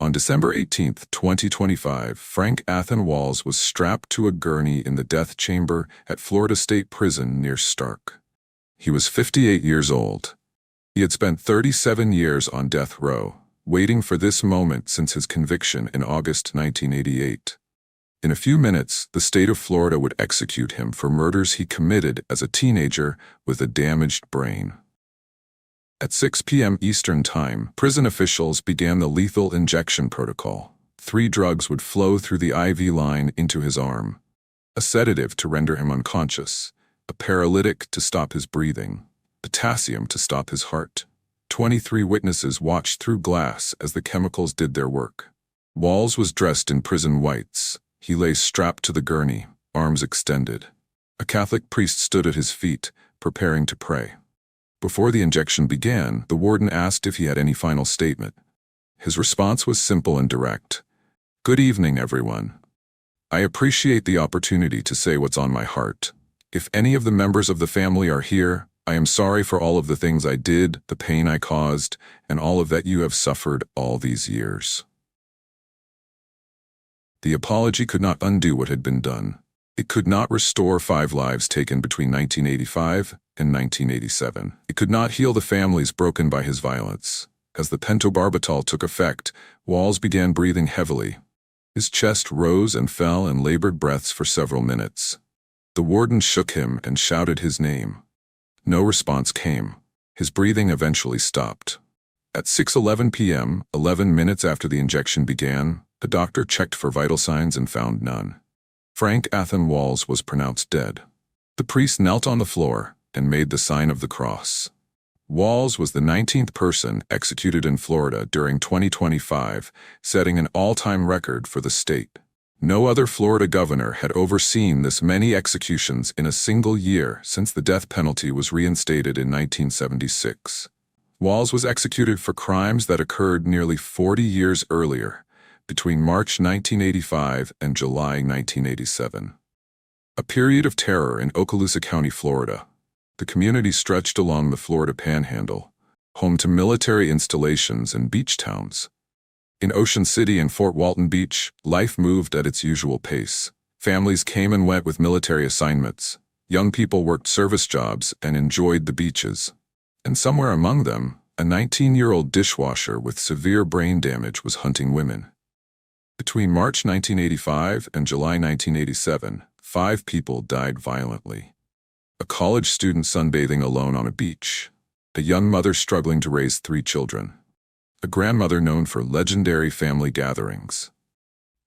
On December 18, 2025, Frank Athen Walls was strapped to a gurney in the death chamber at Florida State Prison near Starke. He was 58 years old. He had spent 37 years on death row, waiting for this moment since his conviction in August 1988. In a few minutes, the state of Florida would execute him for murders he committed as a teenager with a damaged brain. At 6 p.m. Eastern Time, prison officials began the lethal injection protocol. 3 drugs would flow through the IV line into his arm: a sedative to render him unconscious, a paralytic to stop his breathing, potassium to stop his heart. 23 witnesses watched through glass as the chemicals did their work. Walls was dressed in prison whites. He lay strapped to the gurney, arms extended. A Catholic priest stood at his feet, preparing to pray. Before the injection began, the warden asked if he had any final statement. His response was simple and direct. "Good evening, everyone. I appreciate the opportunity to say what's on my heart. If any of the members of the family are here, I am sorry for all of the things I did, the pain I caused, and all of that you have suffered all these years." The apology could not undo what had been done. It could not restore 5 lives taken between 1985 and 1987. It could not heal the families broken by his violence. As the pentobarbital took effect, Walls began breathing heavily. His chest rose and fell in labored breaths for several minutes. The warden shook him and shouted his name. No response came. His breathing eventually stopped. At 6:11 p.m., 11 minutes after the injection began, the doctor checked for vital signs and found none. Frank Athen Walls was pronounced dead. The priest knelt on the floor and made the sign of the cross. Walls was the 19th person executed in Florida during 2025, setting an all-time record for the state. No other Florida governor had overseen this many executions in a single year since the death penalty was reinstated in 1976. Walls was executed for crimes that occurred nearly 40 years earlier, between March 1985 and July 1987. A period of terror in Okaloosa County, Florida. The community stretched along the Florida Panhandle, home to military installations and beach towns. In Ocean City and Fort Walton Beach, life moved at its usual pace. Families came and went with military assignments. Young people worked service jobs and enjoyed the beaches. And somewhere among them, a 19-year-old dishwasher with severe brain damage was hunting women. Between March 1985 and July 1987, 5 people died violently. A college student sunbathing alone on a beach. A young mother struggling to raise 3 children. A grandmother known for legendary family gatherings.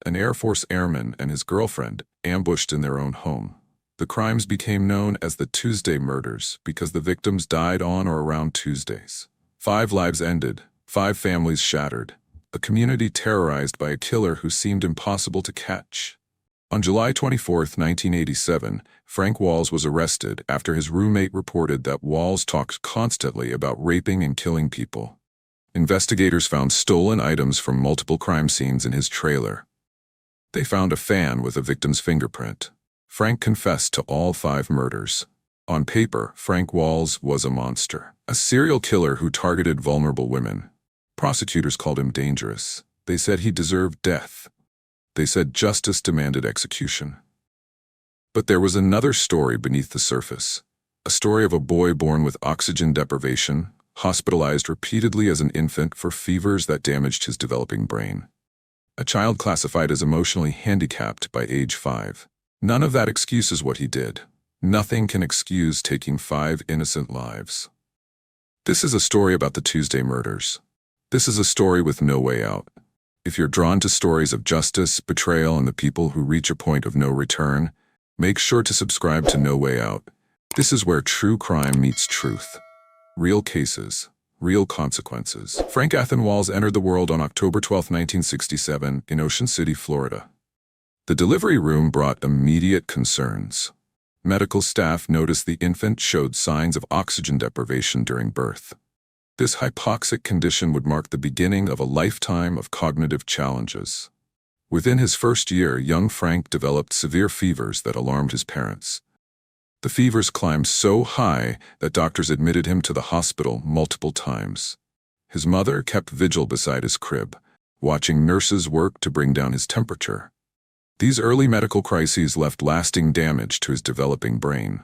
An Air Force airman and his girlfriend ambushed in their own home. The crimes became known as the Tuesday murders because the victims died on or around Tuesdays. 5 lives ended, 5 families shattered. A community terrorized by a killer who seemed impossible to catch. On July 24, 1987, Frank Walls was arrested after his roommate reported that Walls talked constantly about raping and killing people. Investigators found stolen items from multiple crime scenes in his trailer. They found a fan with a victim's fingerprint. Frank confessed to all 5 murders. On paper, Frank Walls was a monster, a serial killer who targeted vulnerable women. Prosecutors called him dangerous. They said he deserved death. They said justice demanded execution. But there was another story beneath the surface. A story of a boy born with oxygen deprivation, hospitalized repeatedly as an infant for fevers that damaged his developing brain. A child classified as emotionally handicapped by age 5. None of that excuses what he did. Nothing can excuse taking 5 innocent lives. This is a story about the Tuesday murders. This is a story with no way out. If you're drawn to stories of justice, betrayal, and the people who reach a point of no return, make sure to subscribe to No Way Out. This is where true crime meets truth. Real cases, real consequences. Frank Athen Walls entered the world on October 12, 1967, in Ocean City, Florida. The delivery room brought immediate concerns. Medical staff noticed the infant showed signs of oxygen deprivation during birth. This hypoxic condition would mark the beginning of a lifetime of cognitive challenges. Within his first year, young Frank developed severe fevers that alarmed his parents. The fevers climbed so high that doctors admitted him to the hospital multiple times. His mother kept vigil beside his crib, watching nurses work to bring down his temperature. These early medical crises left lasting damage to his developing brain.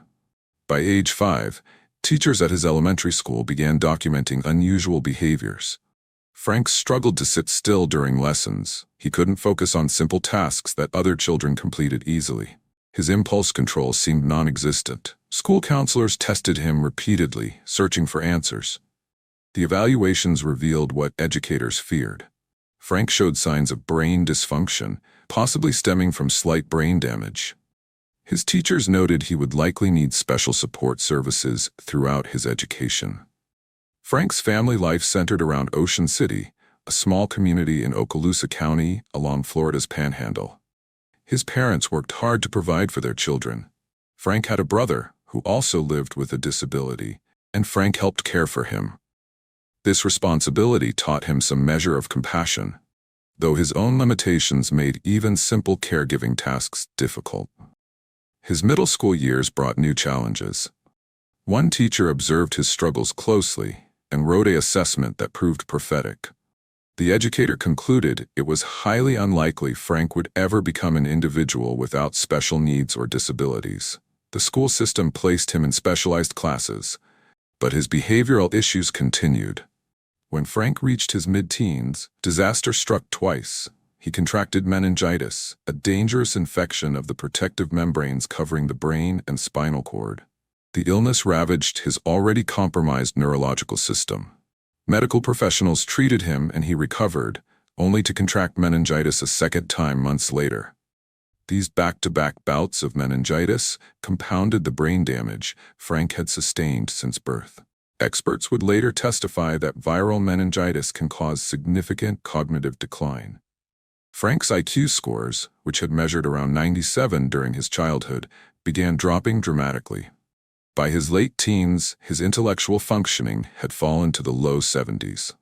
By age 5, teachers at his elementary school began documenting unusual behaviors. Frank struggled to sit still during lessons. He couldn't focus on simple tasks that other children completed easily. His impulse control seemed non-existent. School counselors tested him repeatedly, searching for answers. The evaluations revealed what educators feared. Frank showed signs of brain dysfunction, possibly stemming from slight brain damage. His teachers noted he would likely need special support services throughout his education. Frank's family life centered around Ocean City, a small community in Okaloosa County along Florida's Panhandle. His parents worked hard to provide for their children. Frank had a brother who also lived with a disability, and Frank helped care for him. This responsibility taught him some measure of compassion, though his own limitations made even simple caregiving tasks difficult. His middle school years brought new challenges. One teacher observed his struggles closely and wrote an assessment that proved prophetic. The educator concluded it was highly unlikely Frank would ever become an individual without special needs or disabilities. The school system placed him in specialized classes, but his behavioral issues continued. When Frank reached his mid-teens, disaster struck twice. He contracted meningitis, a dangerous infection of the protective membranes covering the brain and spinal cord. The illness ravaged his already compromised neurological system. Medical professionals treated him and he recovered, only to contract meningitis a second time months later. These back-to-back bouts of meningitis compounded the brain damage Frank had sustained since birth. Experts would later testify that viral meningitis can cause significant cognitive decline. Frank's IQ scores, which had measured around 97 during his childhood, began dropping dramatically. By his late teens, his intellectual functioning had fallen to the low 70s.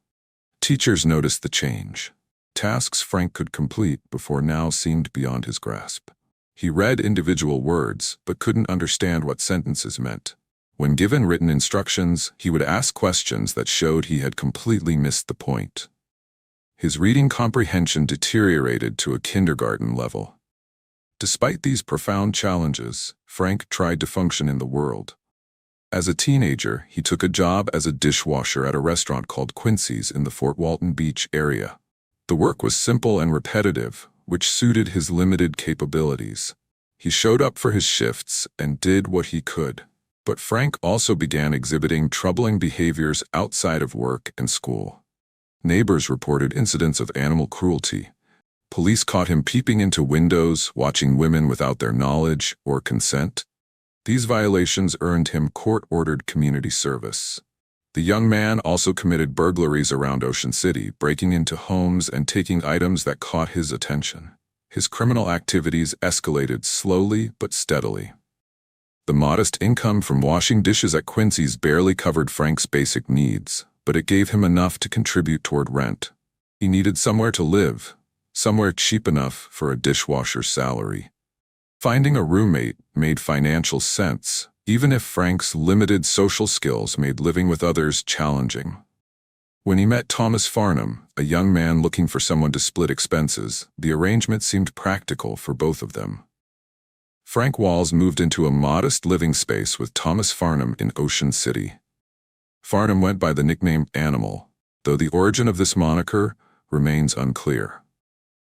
Teachers noticed the change. Tasks Frank could complete before now seemed beyond his grasp. He read individual words, but couldn't understand what sentences meant. When given written instructions, he would ask questions that showed he had completely missed the point. His reading comprehension deteriorated to a kindergarten level. Despite these profound challenges, Frank tried to function in the world. As a teenager, he took a job as a dishwasher at a restaurant called Quincy's in the Fort Walton Beach area. The work was simple and repetitive, which suited his limited capabilities. He showed up for his shifts and did what he could. But Frank also began exhibiting troubling behaviors outside of work and school. Neighbors reported incidents of animal cruelty. Police caught him peeping into windows, watching women without their knowledge or consent. These violations earned him court-ordered community service. The young man also committed burglaries around Ocean City, breaking into homes and taking items that caught his attention. His criminal activities escalated slowly but steadily. The modest income from washing dishes at Quincy's barely covered Frank's basic needs, but it gave him enough to contribute toward rent. He needed somewhere to live, somewhere cheap enough for a dishwasher's salary. Finding a roommate made financial sense, even if Frank's limited social skills made living with others challenging. When he met Thomas Farnham, a young man looking for someone to split expenses, the arrangement seemed practical for both of them. Frank Walls moved into a modest living space with Thomas Farnham in Ocean City. Farnham went by the nickname Animal, though the origin of this moniker remains unclear.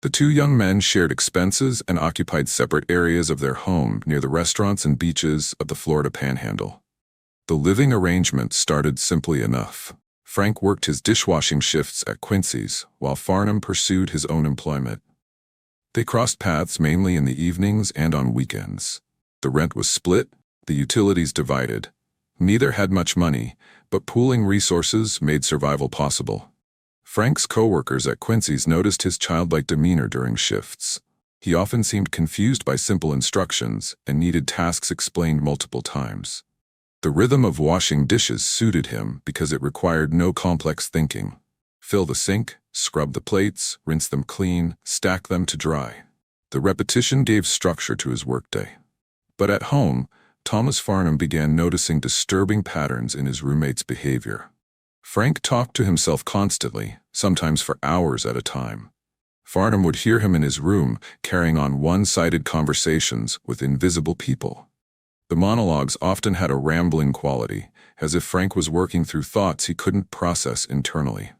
The two young men shared expenses and occupied separate areas of their home near the restaurants and beaches of the Florida Panhandle. The living arrangement started simply enough. Frank worked his dishwashing shifts at Quincy's, while Farnham pursued his own employment. They crossed paths mainly in the evenings and on weekends. The rent was split, the utilities divided. Neither had much money, but pooling resources made survival possible. Frank's co-workers at Quincy's noticed his childlike demeanor during shifts. He often seemed confused by simple instructions and needed tasks explained multiple times. The rhythm of washing dishes suited him because it required no complex thinking. Fill the sink, scrub the plates, rinse them clean, stack them to dry. The repetition gave structure to his workday. But at home, Thomas Farnham began noticing disturbing patterns in his roommate's behavior. Frank talked to himself constantly, sometimes for hours at a time. Farnham would hear him in his room, carrying on one-sided conversations with invisible people. The monologues often had a rambling quality, as if Frank was working through thoughts he couldn't process internally.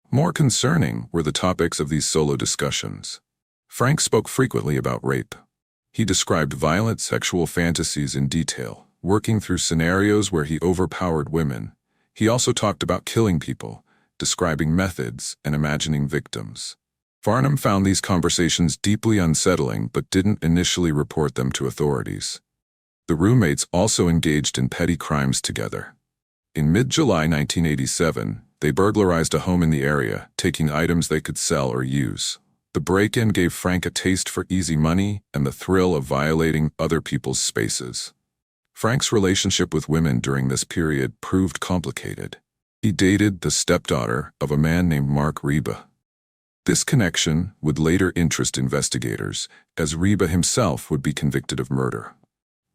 More concerning were the topics of these solo discussions. Frank spoke frequently about rape. He described violent sexual fantasies in detail, working through scenarios where he overpowered women. He also talked about killing people, describing methods, and imagining victims. Farnham found these conversations deeply unsettling but didn't initially report them to authorities. The roommates also engaged in petty crimes together. In mid-July 1987, they burglarized a home in the area, taking items they could sell or use. The break-in gave Frank a taste for easy money and the thrill of violating other people's spaces. Frank's relationship with women during this period proved complicated. He dated the stepdaughter of a man named Mark Reba. This connection would later interest investigators, as Reba himself would be convicted of murder.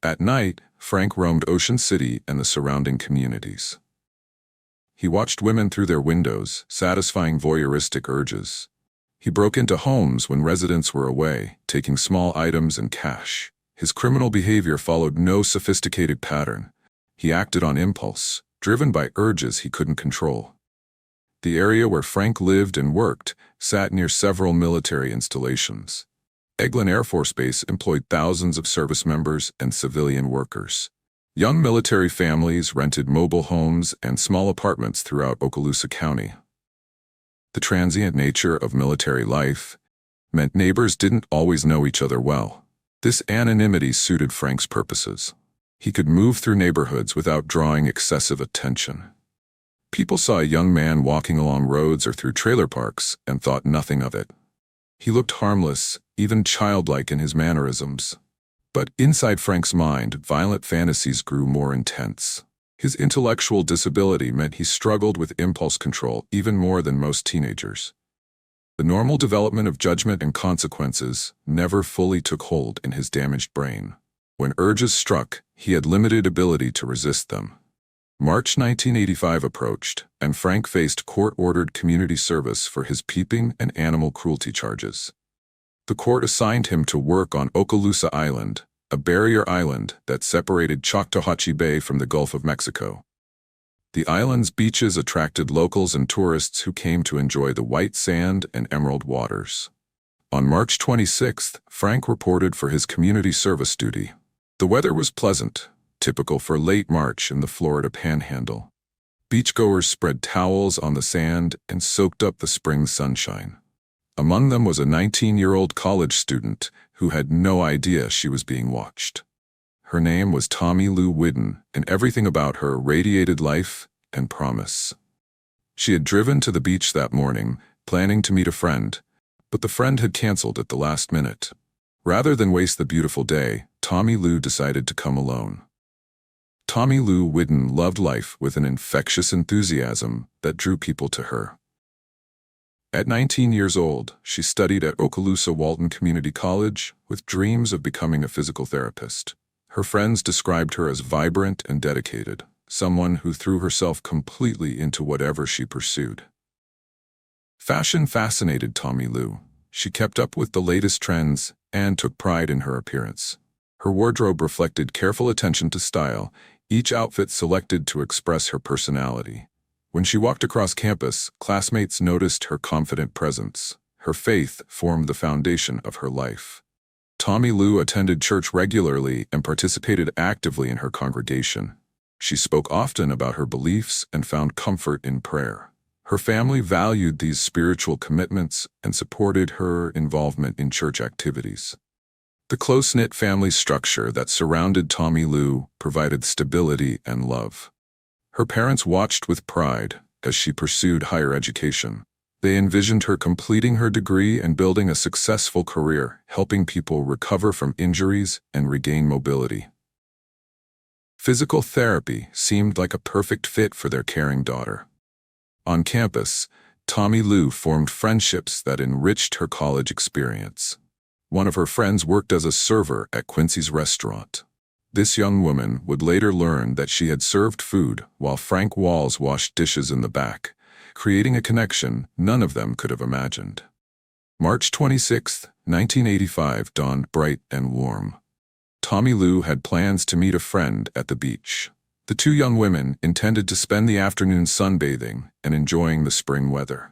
At night, Frank roamed Ocean City and the surrounding communities. He watched women through their windows, satisfying voyeuristic urges. He broke into homes when residents were away, taking small items and cash. His criminal behavior followed no sophisticated pattern. He acted on impulse, driven by urges he couldn't control. The area where Frank lived and worked sat near several military installations. Eglin Air Force Base employed thousands of service members and civilian workers. Young military families rented mobile homes and small apartments throughout Okaloosa County. The transient nature of military life meant neighbors didn't always know each other well. This anonymity suited Frank's purposes. He could move through neighborhoods without drawing excessive attention. People saw a young man walking along roads or through trailer parks and thought nothing of it. He looked harmless, even childlike in his mannerisms. But inside Frank's mind, violent fantasies grew more intense. His intellectual disability meant he struggled with impulse control even more than most teenagers. The normal development of judgment and consequences never fully took hold in his damaged brain. When urges struck, he had limited ability to resist them. March 1985 approached, and Frank faced court-ordered community service for his peeping and animal cruelty charges. The court assigned him to work on Okaloosa Island, a barrier island that separated Choctawhatchee Bay from the Gulf of Mexico. The island's beaches attracted locals and tourists who came to enjoy the white sand and emerald waters. On March 26th, Frank reported for his community service duty. The weather was pleasant, typical for late March in the Florida Panhandle. Beachgoers spread towels on the sand and soaked up the spring sunshine. Among them was a 19-year-old college student who had no idea she was being watched. Her name was Tommie Lou Whiddon, and everything about her radiated life and promise. She had driven to the beach that morning, planning to meet a friend, but the friend had canceled at the last minute. Rather than waste the beautiful day, Tommie Lou decided to come alone. Tommie Lou Whiddon loved life with an infectious enthusiasm that drew people to her. At 19 years old, she studied at Okaloosa Walton Community College with dreams of becoming a physical therapist. Her friends described her as vibrant and dedicated, someone who threw herself completely into whatever she pursued. Fashion fascinated Tommie Lou. She kept up with the latest trends and took pride in her appearance. Her wardrobe reflected careful attention to style, each outfit selected to express her personality. When she walked across campus, classmates noticed her confident presence. Her faith formed the foundation of her life. Tommie Lou attended church regularly and participated actively in her congregation. She spoke often about her beliefs and found comfort in prayer. Her family valued these spiritual commitments and supported her involvement in church activities. The close-knit family structure that surrounded Tommie Lou provided stability and love. Her parents watched with pride as she pursued higher education. They envisioned her completing her degree and building a successful career, helping people recover from injuries and regain mobility. Physical therapy seemed like a perfect fit for their caring daughter. On campus, Tommie Lou formed friendships that enriched her college experience. One of her friends worked as a server at Quincy's restaurant. This young woman would later learn that she had served food while Frank Walls washed dishes in the back, creating a connection none of them could have imagined. March 26, 1985 dawned bright and warm. Tommie Lou had plans to meet a friend at the beach. The two young women intended to spend the afternoon sunbathing and enjoying the spring weather.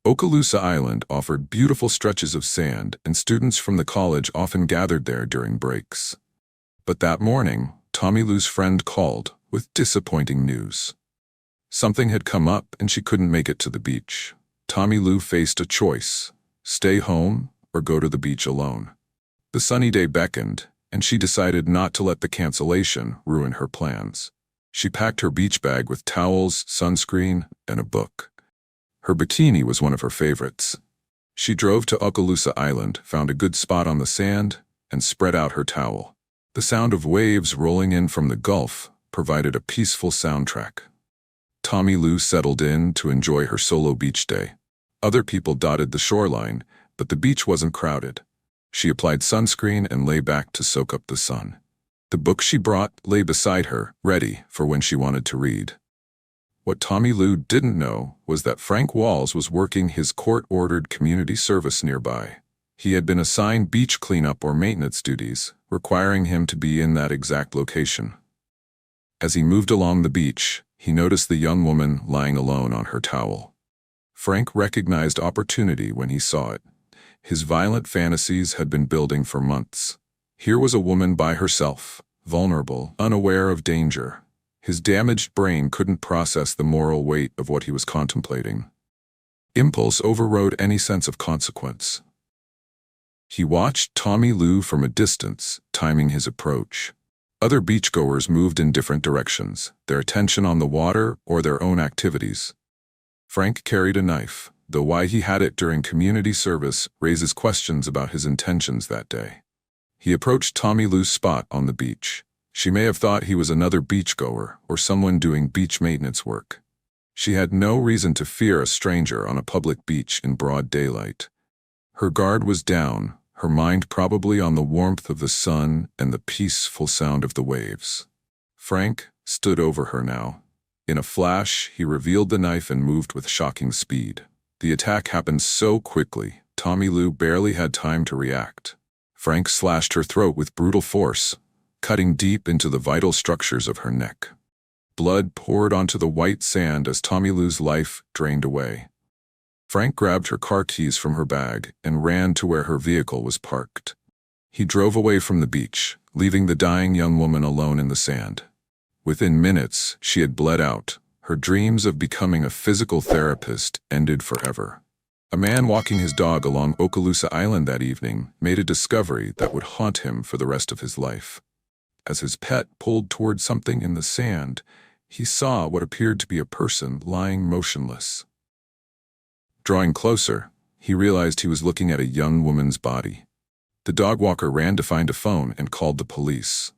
Okaloosa Island offered beautiful stretches of sand, and students from the college often gathered there during breaks. But that morning, Tommie Lou's friend called with disappointing news. Something had come up and she couldn't make it to the beach. Tommie Lou faced a choice: stay home or go to the beach alone. The sunny day beckoned, and she decided not to let the cancellation ruin her plans. She packed her beach bag with towels, sunscreen, and a book. Her bikini was one of her favorites. She drove to Okaloosa Island, found a good spot on the sand, and spread out her towel. The sound of waves rolling in from the Gulf provided a peaceful soundtrack. Tommie Lou settled in to enjoy her solo beach day. Other people dotted the shoreline, but the beach wasn't crowded. She applied sunscreen and lay back to soak up the sun. The book she brought lay beside her, ready for when she wanted to read. What Tommie Lou didn't know was that Frank Walls was working his court-ordered community service nearby. He had been assigned beach cleanup or maintenance duties, requiring him to be in that exact location. As he moved along the beach, he noticed the young woman lying alone on her towel. Frank recognized opportunity when he saw it. His violent fantasies had been building for months. Here was a woman by herself, vulnerable, unaware of danger. His damaged brain couldn't process the moral weight of what he was contemplating. Impulse overrode any sense of consequence. He watched Tommie Lou from a distance, timing his approach. Other beachgoers moved in different directions, their attention on the water or their own activities. Frank carried a knife, though why he had it during community service raises questions about his intentions that day. He approached Tommie Lou's spot on the beach. She may have thought he was another beachgoer or someone doing beach maintenance work. She had no reason to fear a stranger on a public beach in broad daylight. Her guard was down, her mind probably on the warmth of the sun and the peaceful sound of the waves. Frank stood over her now. In a flash, he revealed the knife and moved with shocking speed. The attack happened so quickly, Tommie Lou barely had time to react. Frank slashed her throat with brutal force, cutting deep into the vital structures of her neck. Blood poured onto the white sand as Tommie Lou's life drained away. Frank grabbed her car keys from her bag and ran to where her vehicle was parked. He drove away from the beach, leaving the dying young woman alone in the sand. Within minutes, she had bled out. Her dreams of becoming a physical therapist ended forever. A man walking his dog along Okaloosa Island that evening made a discovery that would haunt him for the rest of his life. As his pet pulled toward something in the sand, he saw what appeared to be a person lying motionless. Drawing closer, he realized he was looking at a young woman's body. The dog walker ran to find a phone and called the police.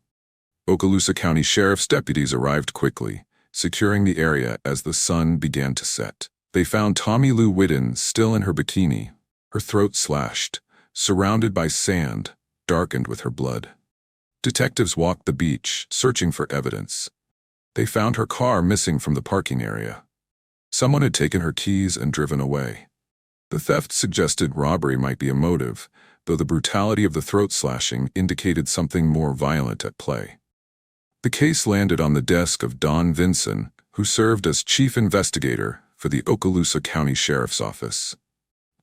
Okaloosa County Sheriff's deputies arrived quickly, securing the area as the sun began to set. They found Tommie Lou Whiddon still in her bikini, her throat slashed, surrounded by sand, darkened with her blood. Detectives walked the beach, searching for evidence. They found her car missing from the parking area. Someone had taken her keys and driven away. The theft suggested robbery might be a motive, though the brutality of the throat slashing indicated something more violent at play. The case landed on the desk of Don Vinson, who served as chief investigator for the Okaloosa County Sheriff's Office.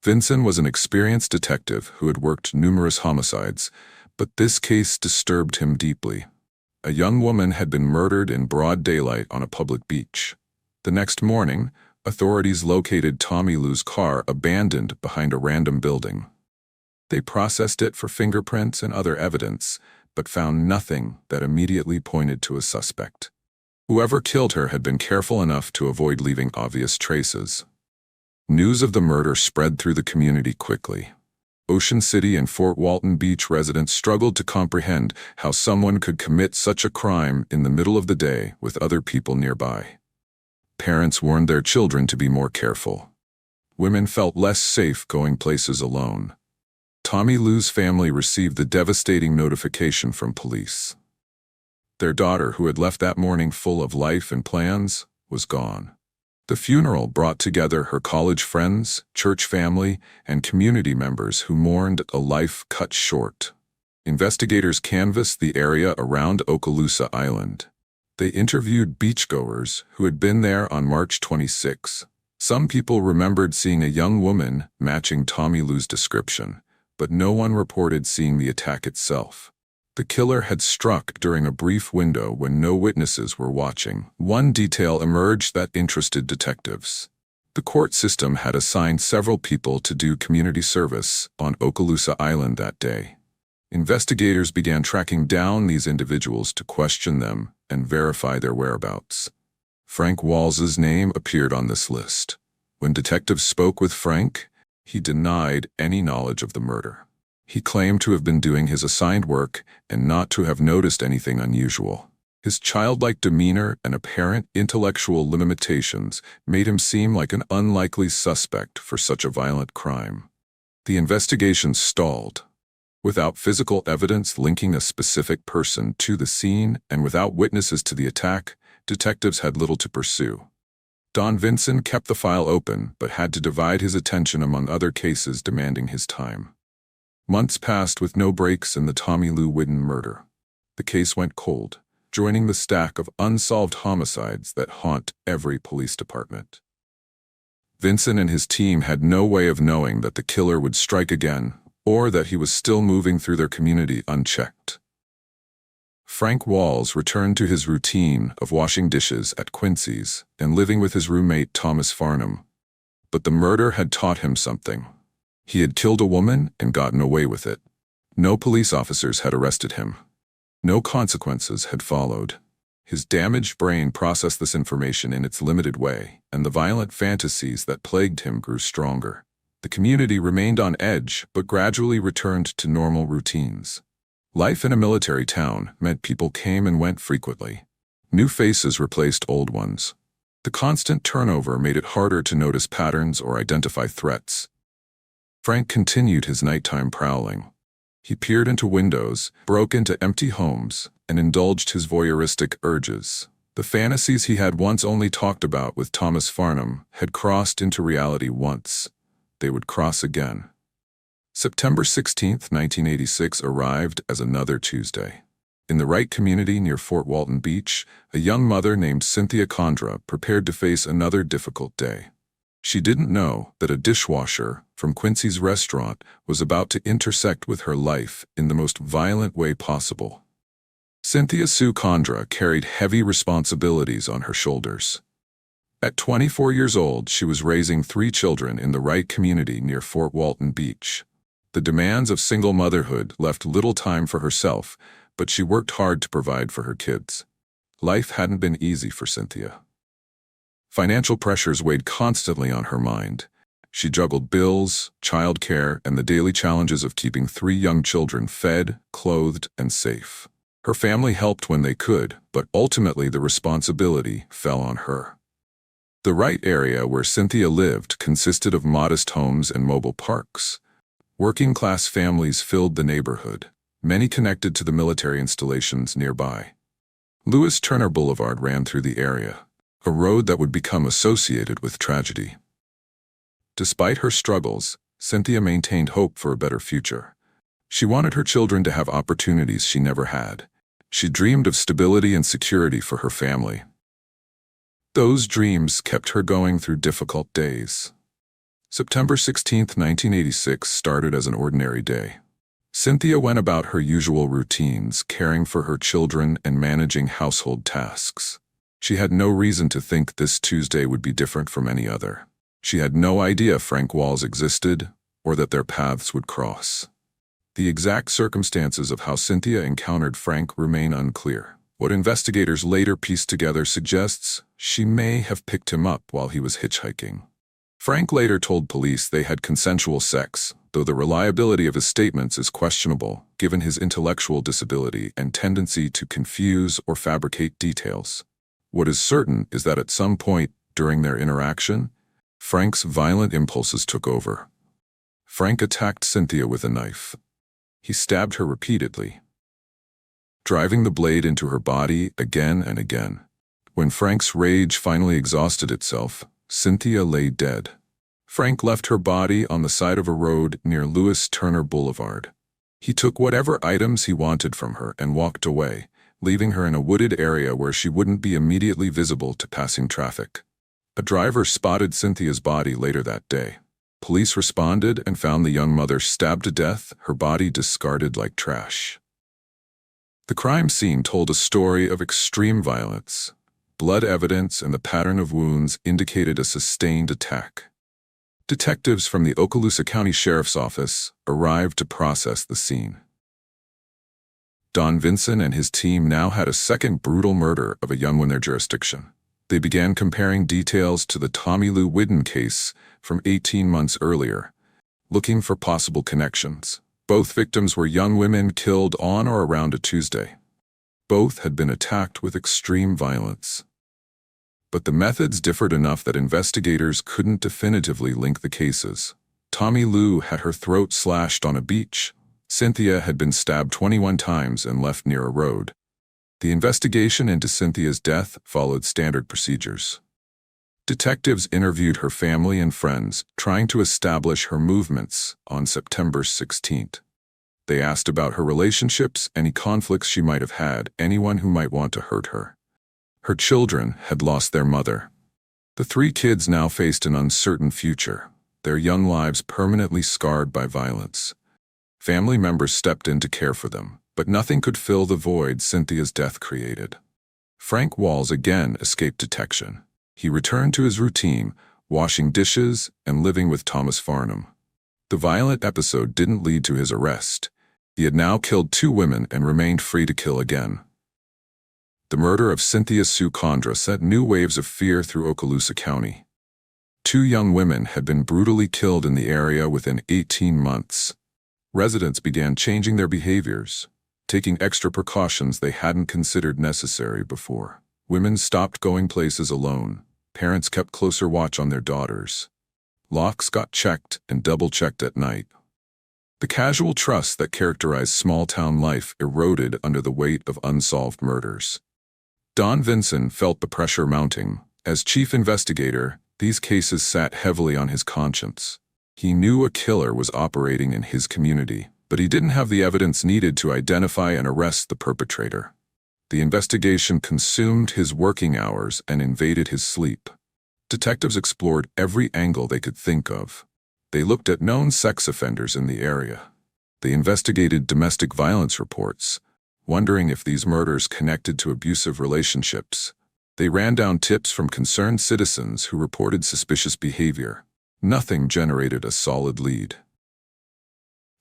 Vinson was an experienced detective who had worked numerous homicides, but this case disturbed him deeply. A young woman had been murdered in broad daylight on a public beach. The next morning, authorities located Tommie Lou's car abandoned behind a random building. They processed it for fingerprints and other evidence, but found nothing that immediately pointed to a suspect. Whoever killed her had been careful enough to avoid leaving obvious traces. News of the murder spread through the community quickly. Ocean City and Fort Walton Beach residents struggled to comprehend how someone could commit such a crime in the middle of the day with other people nearby. Parents warned their children to be more careful. Women felt less safe going places alone. Tommie Lou's family received the devastating notification from police. Their daughter, who had left that morning full of life and plans, was gone. The funeral brought together her college friends, church family, and community members who mourned a life cut short. Investigators canvassed the area around Okaloosa Island. They interviewed beachgoers who had been there on March 26. Some people remembered seeing a young woman matching Tommie Lou's description, but no one reported seeing the attack itself. The killer had struck during a brief window when no witnesses were watching. One detail emerged that interested detectives. The court system had assigned several people to do community service on Okaloosa Island that day. Investigators began tracking down these individuals to question them and verify their whereabouts. Frank Walls's name appeared on this list. When detectives spoke with Frank, he denied any knowledge of the murder. He claimed to have been doing his assigned work and not to have noticed anything unusual. His childlike demeanor and apparent intellectual limitations made him seem like an unlikely suspect for such a violent crime. The investigation stalled. Without physical evidence linking a specific person to the scene and without witnesses to the attack, detectives had little to pursue. Don Vinson kept the file open but had to divide his attention among other cases demanding his time. Months passed with no breaks in the Tommie Lou Whiddon murder. The case went cold, joining the stack of unsolved homicides that haunt every police department. Vinson and his team had no way of knowing that the killer would strike again, or that he was still moving through their community unchecked. Frank Walls returned to his routine of washing dishes at Quincy's and living with his roommate Thomas Farnham. But the murder had taught him something. He had killed a woman and gotten away with it. No police officers had arrested him. No consequences had followed. His damaged brain processed this information in its limited way, and the violent fantasies that plagued him grew stronger. The community remained on edge, but gradually returned to normal routines. Life in a military town meant people came and went frequently. New faces replaced old ones. The constant turnover made it harder to notice patterns or identify threats. Frank continued his nighttime prowling. He peered into windows, broke into empty homes, and indulged his voyeuristic urges. The fantasies he had once only talked about with Thomas Farnham had crossed into reality once. They would cross again. September 16, 1986 arrived as another Tuesday. In the Wright community near Fort Walton Beach, a young mother named Cynthia Condra prepared to face another difficult day. She didn't know that a dishwasher from Quincy's restaurant was about to intersect with her life in the most violent way possible. Cynthia Sue Condra carried heavy responsibilities on her shoulders. At 24 years old, she was raising 3 children in the Wright community near Fort Walton Beach. The demands of single motherhood left little time for herself, but she worked hard to provide for her kids. Life hadn't been easy for Cynthia. Financial pressures weighed constantly on her mind. She juggled bills, childcare, and the daily challenges of keeping 3 young children fed, clothed, and safe. Her family helped when they could, but ultimately the responsibility fell on her. The Wright area where Cynthia lived consisted of modest homes and mobile parks. Working-class families filled the neighborhood, many connected to the military installations nearby. Lewis Turner Boulevard ran through the area, a road that would become associated with tragedy. Despite her struggles, Cynthia maintained hope for a better future. She wanted her children to have opportunities she never had. She dreamed of stability and security for her family. Those dreams kept her going through difficult days. September 16, 1986 started as an ordinary day. Cynthia went about her usual routines, caring for her children and managing household tasks. She had no reason to think this Tuesday would be different from any other. She had no idea Frank Walls existed or that their paths would cross. The exact circumstances of how Cynthia encountered Frank remain unclear. What investigators later pieced together suggests she may have picked him up while he was hitchhiking. Frank later told police they had consensual sex, though the reliability of his statements is questionable given his intellectual disability and tendency to confuse or fabricate details. What is certain is that at some point during their interaction, Frank's violent impulses took over. Frank attacked Cynthia with a knife. He stabbed her repeatedly. driving the blade into her body again and again. When Frank's rage finally exhausted itself, Cynthia lay dead. Frank left her body on the side of a road near Lewis Turner Boulevard. He took whatever items he wanted from her and walked away, leaving her in a wooded area where she wouldn't be immediately visible to passing traffic. A driver spotted Cynthia's body later that day. Police responded and found the young mother stabbed to death, her body discarded like trash. The crime scene told a story of extreme violence. Blood evidence and the pattern of wounds indicated a sustained attack. Detectives from the Okaloosa County Sheriff's Office arrived to process the scene. Don Vinson and his team now had a second brutal murder of a young one in their jurisdiction. They began comparing details to the Tommie Lou Whiddon case from 18 months earlier, looking for possible connections. Both victims were young women killed on or around a Tuesday. Both had been attacked with extreme violence. But the methods differed enough that investigators couldn't definitively link the cases. Tommie Lou had her throat slashed on a beach. Cynthia had been stabbed 21 times and left near a road. The investigation into Cynthia's death followed standard procedures. Detectives interviewed her family and friends, trying to establish her movements on September 16th. They asked about her relationships, any conflicts she might have had, anyone who might want to hurt her. Her children had lost their mother. The three kids now faced an uncertain future, their young lives permanently scarred by violence. Family members stepped in to care for them, but nothing could fill the void Cynthia's death created. Frank Walls again escaped detection. He returned to his routine, washing dishes and living with Thomas Farnham. The violent episode didn't lead to his arrest. He had now killed 2 women and remained free to kill again. The murder of Cynthia Sue Condra sent new waves of fear through Okaloosa County. 2 young women had been brutally killed in the area within 18 months. Residents began changing their behaviors, taking extra precautions they hadn't considered necessary before. Women stopped going places alone. Parents kept closer watch on their daughters. Locks got checked and double-checked at night. The casual trust that characterized small-town life eroded under the weight of unsolved murders. Don Vinson felt the pressure mounting. As chief investigator, these cases sat heavily on his conscience. He knew a killer was operating in his community, but he didn't have the evidence needed to identify and arrest the perpetrator. The investigation consumed his working hours and invaded his sleep. Detectives explored every angle they could think of. They looked at known sex offenders in the area. They investigated domestic violence reports, wondering if these murders connected to abusive relationships. They ran down tips from concerned citizens who reported suspicious behavior. Nothing generated a solid lead.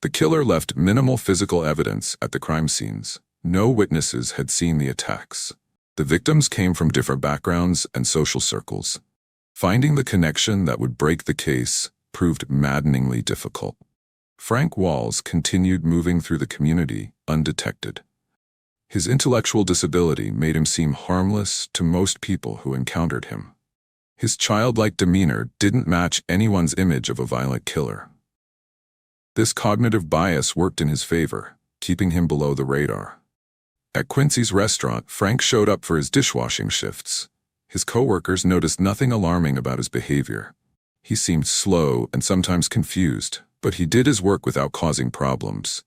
The killer left minimal physical evidence at the crime scenes. No witnesses had seen the attacks. The victims came from different backgrounds and social circles. Finding the connection that would break the case proved maddeningly difficult. Frank Walls continued moving through the community undetected. His intellectual disability made him seem harmless to most people who encountered him. His childlike demeanor didn't match anyone's image of a violent killer. This cognitive bias worked in his favor, keeping him below the radar. At Quincy's restaurant, Frank showed up for his dishwashing shifts. His coworkers noticed nothing alarming about his behavior. He seemed slow and sometimes confused, but he did his work without causing problems.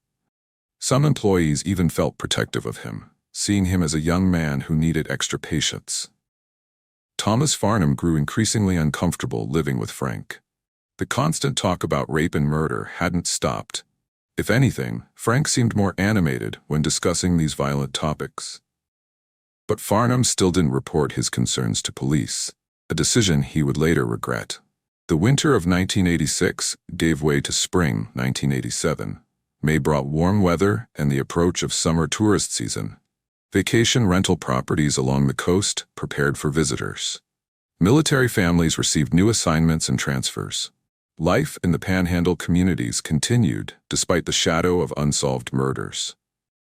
Some employees even felt protective of him, seeing him as a young man who needed extra patience. Thomas Farnham grew increasingly uncomfortable living with Frank. The constant talk about rape and murder hadn't stopped. If anything, Frank seemed more animated when discussing these violent topics. But Farnham still didn't report his concerns to police, a decision he would later regret. The winter of 1986 gave way to spring 1987. May brought warm weather and the approach of summer tourist season. Vacation rental properties along the coast prepared for visitors. Military families received new assignments and transfers. Life in the Panhandle communities continued despite the shadow of unsolved murders.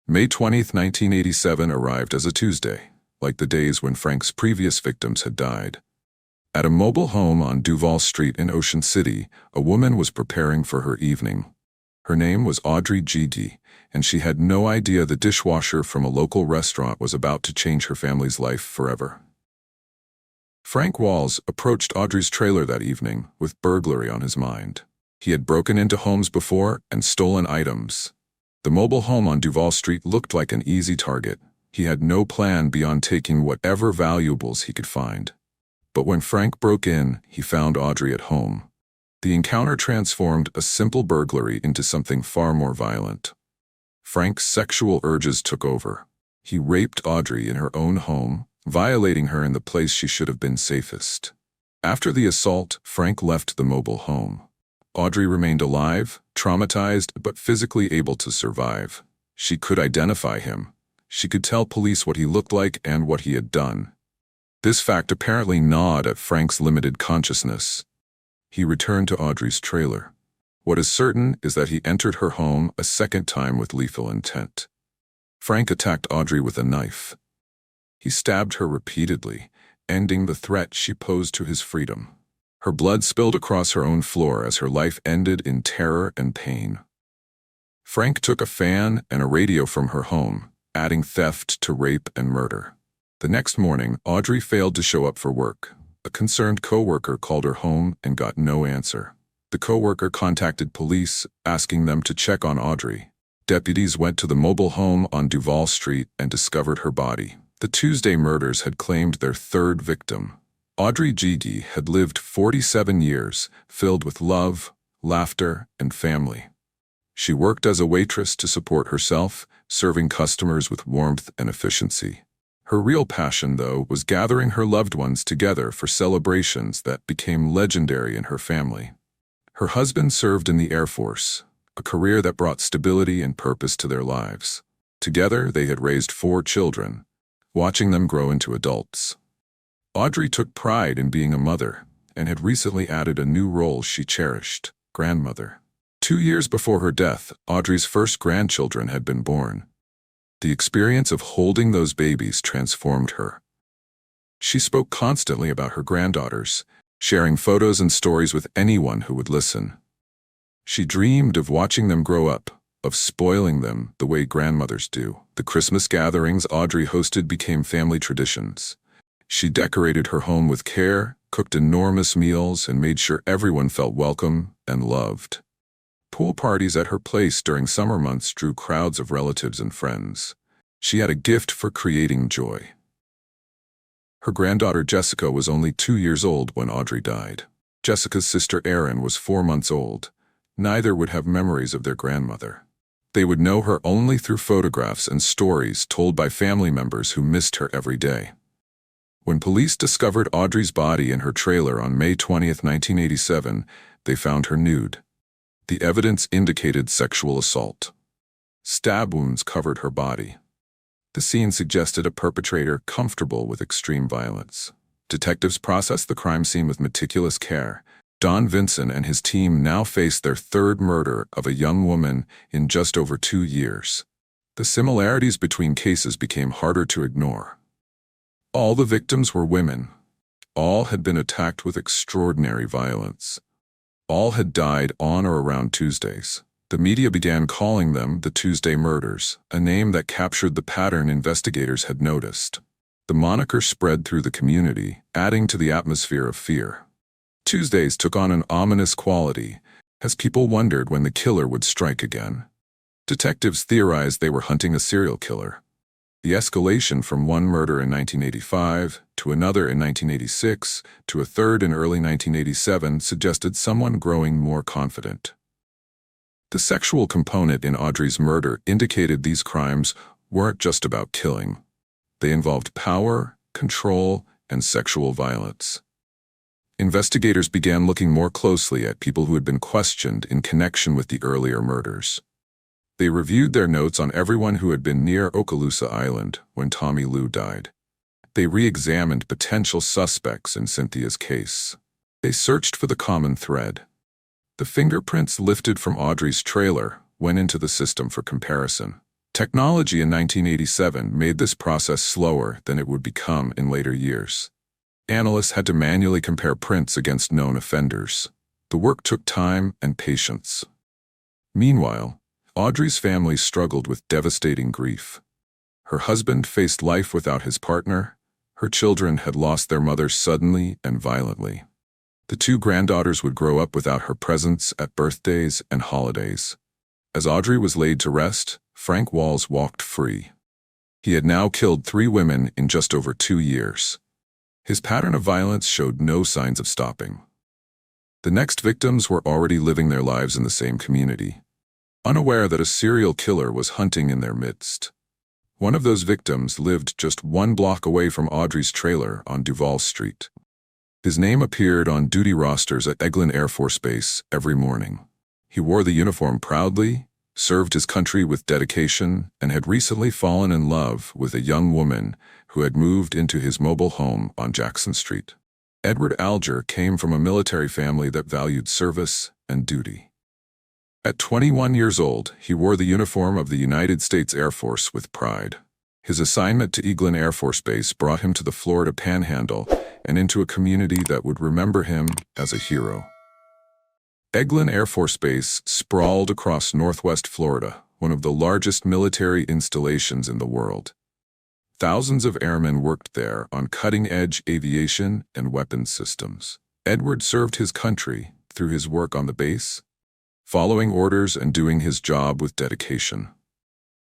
May 20, 1987 arrived as a Tuesday, like the days when Frank's previous victims had died. At a mobile home on Duval Street in Ocean City, a woman was preparing for her evening. Her name was Audrey Gygi, and she had no idea the dishwasher from a local restaurant was about to change her family's life forever. Frank Walls approached Audrey's trailer that evening with burglary on his mind. He had broken into homes before and stolen items. The mobile home on Duval Street looked like an easy target. He had no plan beyond taking whatever valuables he could find. But when Frank broke in, he found Audrey at home. The encounter transformed a simple burglary into something far more violent. Frank's sexual urges took over. He raped Audrey in her own home, violating her in the place she should have been safest. After the assault, Frank left the mobile home. Audrey remained alive, traumatized, but physically able to survive. She could identify him. She could tell police what he looked like and what he had done. This fact apparently gnawed at Frank's limited consciousness. He returned to Audrey's trailer. What is certain is that he entered her home a second time with lethal intent. Frank attacked Audrey with a knife. He stabbed her repeatedly, ending the threat she posed to his freedom. Her blood spilled across her own floor as her life ended in terror and pain. Frank took a fan and a radio from her home, adding theft to rape and murder. The next morning, Audrey failed to show up for work. A concerned coworker called her home and got no answer. The coworker contacted police, asking them to check on Audrey. Deputies went to the mobile home on Duval Street and discovered her body. The Tuesday murders had claimed their third victim. Audrey Gygi had lived 47 years, filled with love, laughter, and family. She worked as a waitress to support herself, serving customers with warmth and efficiency. Her real passion, though, was gathering her loved ones together for celebrations that became legendary in her family. Her husband served in the Air Force, a career that brought stability and purpose to their lives. Together, they had raised 4 children, watching them grow into adults. Audrey took pride in being a mother and had recently added a new role she cherished: grandmother. 2 years before her death, Audrey's first grandchildren had been born. The experience of holding those babies transformed her. She spoke constantly about her granddaughters, sharing photos and stories with anyone who would listen. She dreamed of watching them grow up, of spoiling them the way grandmothers do. The Christmas gatherings Audrey hosted became family traditions. She decorated her home with care, cooked enormous meals, and made sure everyone felt welcome and loved. Pool parties at her place during summer months drew crowds of relatives and friends. She had a gift for creating joy. Her granddaughter Jessica was only 2 years old when Audrey died. Jessica's sister Erin was 4 months old. Neither would have memories of their grandmother. They would know her only through photographs and stories told by family members who missed her every day. When police discovered Audrey's body in her trailer on May 20, 1987, they found her nude. The evidence indicated sexual assault. Stab wounds covered her body. The scene suggested a perpetrator comfortable with extreme violence. Detectives processed the crime scene with meticulous care. Don Vinson and his team now faced their third murder of a young woman in just over 2 years. The similarities between cases became harder to ignore. All the victims were women. All had been attacked with extraordinary violence. All had died on or around Tuesdays. The media began calling them the Tuesday Murders, a name that captured the pattern investigators had noticed. The moniker spread through the community, adding to the atmosphere of fear. Tuesdays took on an ominous quality, as people wondered when the killer would strike again. Detectives theorized they were hunting a serial killer. The escalation from one murder in 1985 to another in 1986 to a third in early 1987 suggested someone growing more confident. The sexual component in Audrey's murder indicated these crimes weren't just about killing. They involved power, control, and sexual violence. Investigators began looking more closely at people who had been questioned in connection with the earlier murders. They reviewed their notes on everyone who had been near Okaloosa Island when Tommie Lou died. They re-examined potential suspects in Cynthia's case. They searched for the common thread. The fingerprints lifted from Audrey's trailer went into the system for comparison. Technology in 1987 made this process slower than it would become in later years. Analysts had to manually compare prints against known offenders. The work took time and patience. Meanwhile, Audrey's family struggled with devastating grief. Her husband faced life without his partner. Her children had lost their mother suddenly and violently. The two granddaughters would grow up without her presence at birthdays and holidays. As Audrey was laid to rest, Frank Walls walked free. He had now killed 3 women in just over 2 years. His pattern of violence showed no signs of stopping. The next victims were already living their lives in the same community, unaware that a serial killer was hunting in their midst. One of those victims lived just 1 block away from Audrey's trailer on Duval Street. His name appeared on duty rosters at Eglin Air Force Base every morning. He wore the uniform proudly, served his country with dedication, and had recently fallen in love with a young woman who had moved into his mobile home on Jackson Street. Edward Alger came from a military family that valued service and duty. At 21 years old, he wore the uniform of the United States Air Force with pride. His assignment to Eglin Air Force Base brought him to the Florida Panhandle and into a community that would remember him as a hero. Eglin Air Force Base sprawled across northwest Florida, one of the largest military installations in the world. Thousands of airmen worked there on cutting-edge aviation and weapons systems. Edward served his country through his work on the base, following orders and doing his job with dedication.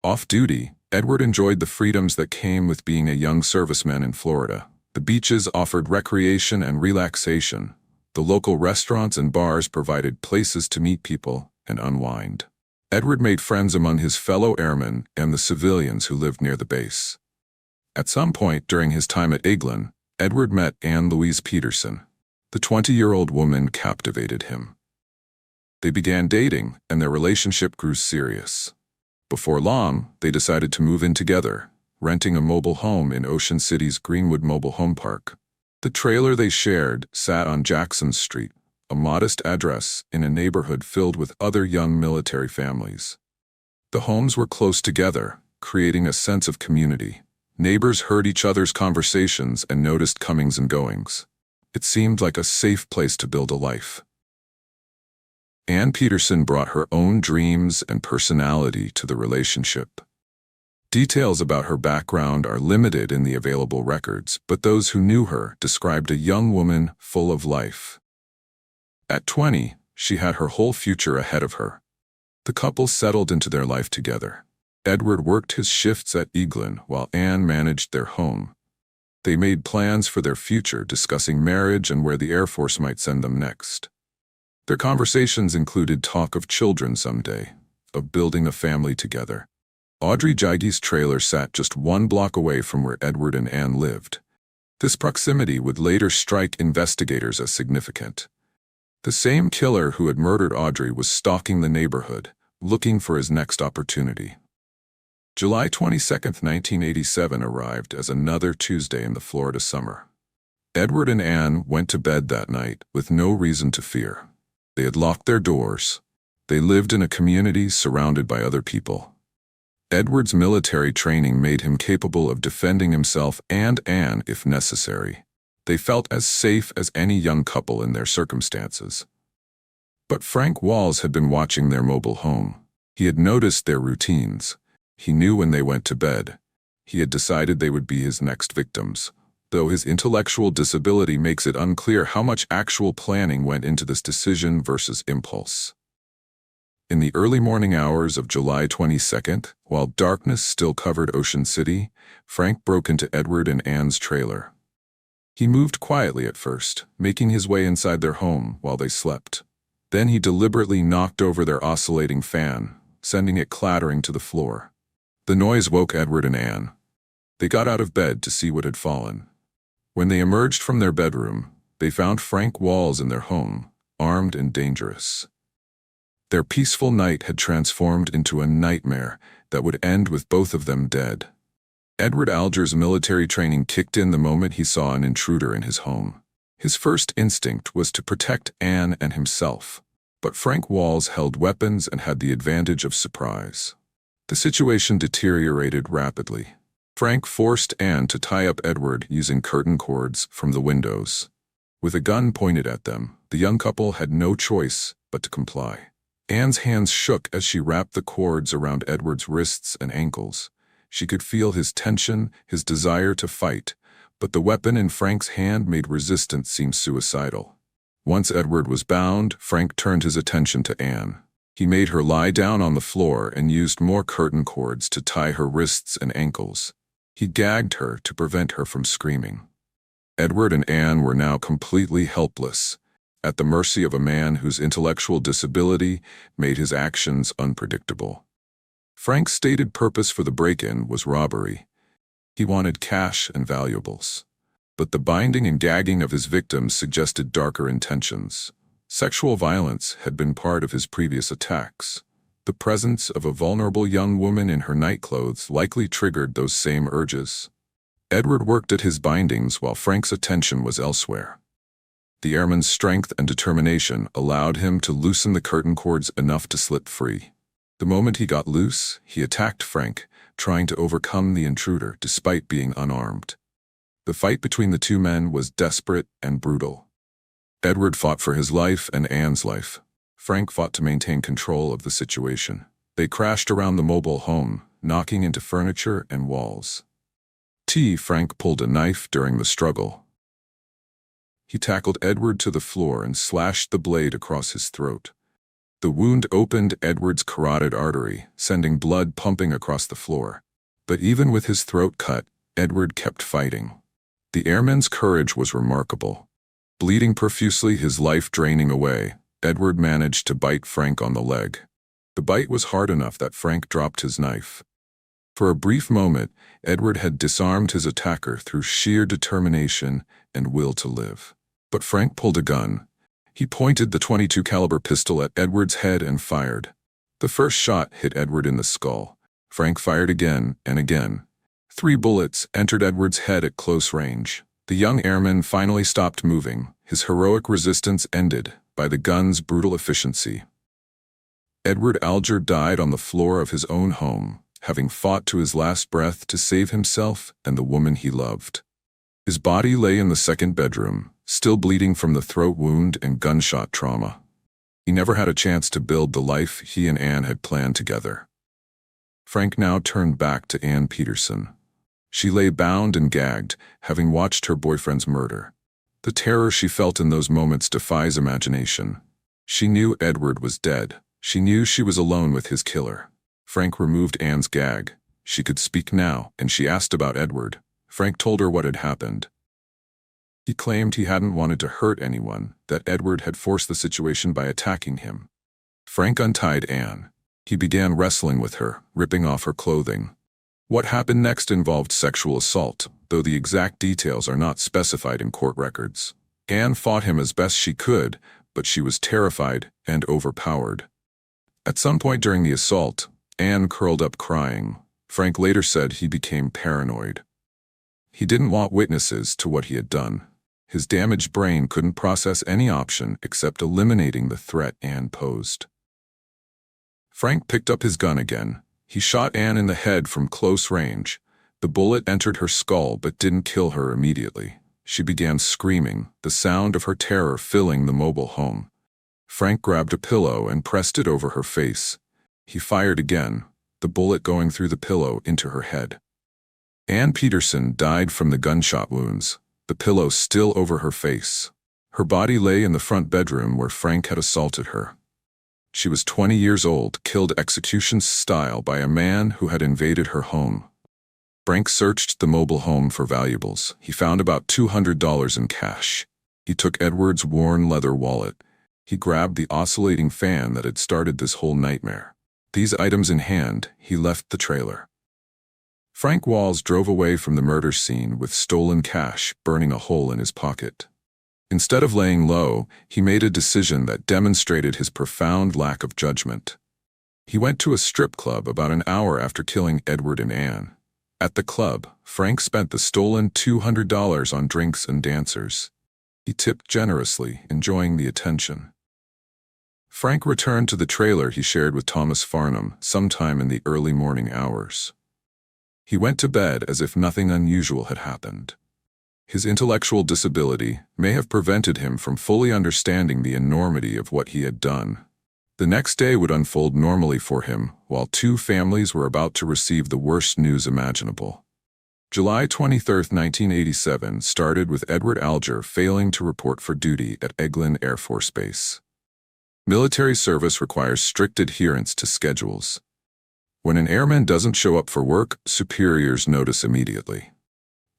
Off-duty, Edward enjoyed the freedoms that came with being a young serviceman in Florida. The beaches offered recreation and relaxation. The local restaurants and bars provided places to meet people and unwind. Edward made friends among his fellow airmen and the civilians who lived near the base. At some point during his time at Eglin, Edward met Ann Peterson. The 20-year-old woman captivated him. They began dating, and their relationship grew serious. Before long, they decided to move in together, renting a mobile home in Ocean City's Greenwood Mobile Home Park. The trailer they shared sat on Jackson Street, a modest address in a neighborhood filled with other young military families. The homes were close together, creating a sense of community. Neighbors heard each other's conversations and noticed comings and goings. It seemed like a safe place to build a life. Ann Peterson brought her own dreams and personality to the relationship. Details about her background are limited in the available records, but those who knew her described a young woman full of life. At 20, she had her whole future ahead of her. The couple settled into their life together. Edward worked his shifts at Eglin while Ann managed their home. They made plans for their future, discussing marriage and where the Air Force might send them next. Their conversations included talk of children someday, of building a family together. Audrey Gygi's trailer sat just 1 block away from where Edward and Ann lived. This proximity would later strike investigators as significant. The same killer who had murdered Audrey was stalking the neighborhood, looking for his next opportunity. July 22, 1987 arrived as another Tuesday in the Florida summer. Edward and Ann went to bed that night with no reason to fear. They had locked their doors. They lived in a community surrounded by other people. Edward's military training made him capable of defending himself and Ann if necessary. They felt as safe as any young couple in their circumstances. But Frank Walls had been watching their mobile home. He had noticed their routines. He knew when they went to bed. He had decided they would be his next victims, though his intellectual disability makes it unclear how much actual planning went into this decision versus impulse. In the early morning hours of July 22nd, while darkness still covered Ocean City, Frank broke into Edward and Ann's trailer. He moved quietly at first, making his way inside their home while they slept. Then he deliberately knocked over their oscillating fan, sending it clattering to the floor. The noise woke Edward and Ann. They got out of bed to see what had fallen. When they emerged from their bedroom, they found Frank Walls in their home, armed and dangerous. Their peaceful night had transformed into a nightmare that would end with both of them dead. Edward Alger's military training kicked in the moment he saw an intruder in his home. His first instinct was to protect Ann and himself, but Frank Walls held weapons and had the advantage of surprise. The situation deteriorated rapidly. Frank forced Ann to tie up Edward using curtain cords from the windows. With a gun pointed at them, the young couple had no choice but to comply. Ann's hands shook as she wrapped the cords around Edward's wrists and ankles. She could feel his tension, his desire to fight, but the weapon in Frank's hand made resistance seem suicidal. Once Edward was bound, Frank turned his attention to Ann. He made her lie down on the floor and used more curtain cords to tie her wrists and ankles. He gagged her to prevent her from screaming. Edward and Ann were now completely helpless, at the mercy of a man whose intellectual disability made his actions unpredictable. Frank's stated purpose for the break-in was robbery. He wanted cash and valuables. But the binding and gagging of his victims suggested darker intentions. Sexual violence had been part of his previous attacks. The presence of a vulnerable young woman in her nightclothes likely triggered those same urges. Edward worked at his bindings while Frank's attention was elsewhere. The airman's strength and determination allowed him to loosen the curtain cords enough to slip free. The moment he got loose, he attacked Frank, trying to overcome the intruder despite being unarmed. The fight between the two men was desperate and brutal. Edward fought for his life and Ann's life. Frank fought to maintain control of the situation. They crashed around the mobile home, knocking into furniture and walls. Frank pulled a knife during the struggle. He tackled Edward to the floor and slashed the blade across his throat. The wound opened Edward's carotid artery, sending blood pumping across the floor. But even with his throat cut, Edward kept fighting. The airman's courage was remarkable. Bleeding profusely, his life draining away, Edward managed to bite Frank on the leg. The bite was hard enough that Frank dropped his knife. For a brief moment, Edward had disarmed his attacker through sheer determination and will to live. But Frank pulled a gun. He pointed the .22 caliber pistol at Edward's head and fired. The first shot hit Edward in the skull. Frank fired again and again. 3 bullets entered Edward's head at close range. The young airman finally stopped moving. His heroic resistance ended by the gun's brutal efficiency. Edward Alger died on the floor of his own home, having fought to his last breath to save himself and the woman he loved. His body lay in the second bedroom, still bleeding from the throat wound and gunshot trauma. He never had a chance to build the life he and Ann had planned together. Frank now turned back to Ann Peterson. She lay bound and gagged, having watched her boyfriend's murder. The terror she felt in those moments defies imagination. She knew Edward was dead. She knew she was alone with his killer. Frank removed Ann's gag. She could speak now, and she asked about Edward. Frank told her what had happened. He claimed he hadn't wanted to hurt anyone, that Edward had forced the situation by attacking him. Frank untied Ann. He began wrestling with her, ripping off her clothing. What happened next involved sexual assault, though the exact details are not specified in court records. Ann fought him as best she could, but she was terrified and overpowered. At some point during the assault, Ann curled up crying. Frank later said he became paranoid. He didn't want witnesses to what he had done. His damaged brain couldn't process any option except eliminating the threat Ann posed. Frank picked up his gun again. He shot Ann in the head from close range. The bullet entered her skull but didn't kill her immediately. She began screaming, the sound of her terror filling the mobile home. Frank grabbed a pillow and pressed it over her face. He fired again, the bullet going through the pillow into her head. Ann Peterson died from the gunshot wounds, the pillow still over her face. Her body lay in the front bedroom where Frank had assaulted her. She was 20 years old, killed execution style by a man who had invaded her home. Frank searched the mobile home for valuables. He found about $200 in cash. He took Edward's worn leather wallet. He grabbed the oscillating fan that had started this whole nightmare. These items in hand, he left the trailer. Frank Walls drove away from the murder scene with stolen cash burning a hole in his pocket. Instead of laying low, he made a decision that demonstrated his profound lack of judgment. He went to a strip club about an hour after killing Edward and Ann. At the club, Frank spent the stolen $200 on drinks and dancers. He tipped generously, enjoying the attention. Frank returned to the trailer he shared with Thomas Farnham sometime in the early morning hours. He went to bed as if nothing unusual had happened. His intellectual disability may have prevented him from fully understanding the enormity of what he had done. The next day would unfold normally for him, while two families were about to receive the worst news imaginable. July 23, 1987 started with Edward Alger failing to report for duty at Eglin Air Force Base. Military service requires strict adherence to schedules. When an airman doesn't show up for work, superiors notice immediately.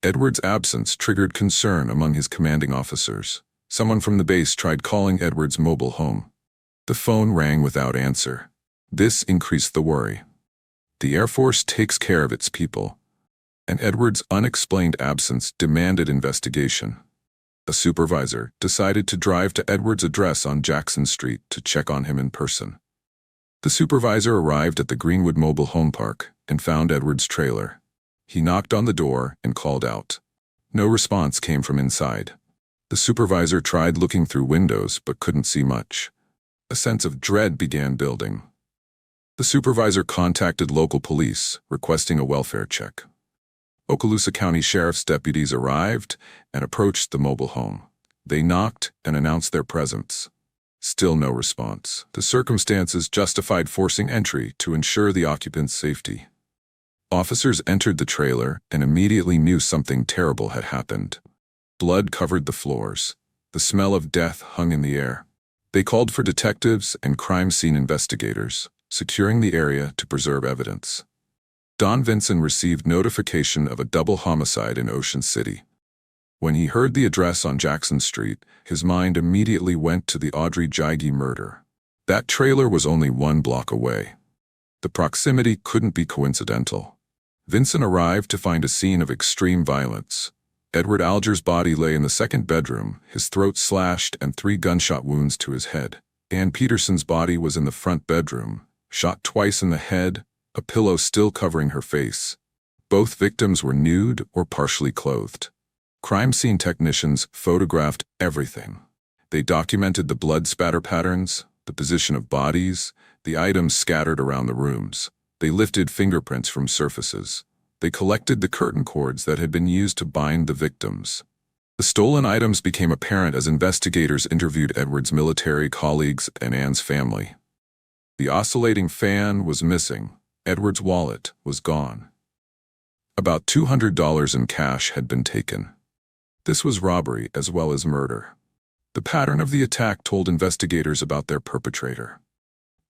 Edward's absence triggered concern among his commanding officers. Someone from the base tried calling Edward's mobile home. The phone rang without answer. This increased the worry. The Air Force takes care of its people, and Edward's unexplained absence demanded investigation. A supervisor decided to drive to Edward's address on Jackson Street to check on him in person. The supervisor arrived at the Greenwood Mobile Home Park and found Edward's trailer. He knocked on the door and called out. No response came from inside. The supervisor tried looking through windows but couldn't see much. A sense of dread began building. The supervisor contacted local police, requesting a welfare check. Okaloosa County Sheriff's deputies arrived and approached the mobile home. They knocked and announced their presence. Still no response. The circumstances justified forcing entry to ensure the occupant's safety. Officers entered the trailer and immediately knew something terrible had happened. Blood covered the floors. The smell of death hung in the air. They called for detectives and crime scene investigators, securing the area to preserve evidence. Don Vinson received notification of a double homicide in Ocean City. When he heard the address on Jackson Street, his mind immediately went to the Audrey Gygi murder. That trailer was only 1 block away. The proximity couldn't be coincidental. Vinson arrived to find a scene of extreme violence. Edward Alger's body lay in the second bedroom, his throat slashed and 3 gunshot wounds to his head. Ann Peterson's body was in the front bedroom, shot twice in the head, a pillow still covering her face. Both victims were nude or partially clothed. Crime scene technicians photographed everything. They documented the blood spatter patterns, the position of bodies, the items scattered around the rooms. They lifted fingerprints from surfaces. They collected the curtain cords that had been used to bind the victims. The stolen items became apparent as investigators interviewed Edward's military colleagues and Ann's family. The oscillating fan was missing. Edward's wallet was gone. About $200 in cash had been taken. This was robbery as well as murder. The pattern of the attack told investigators about their perpetrator.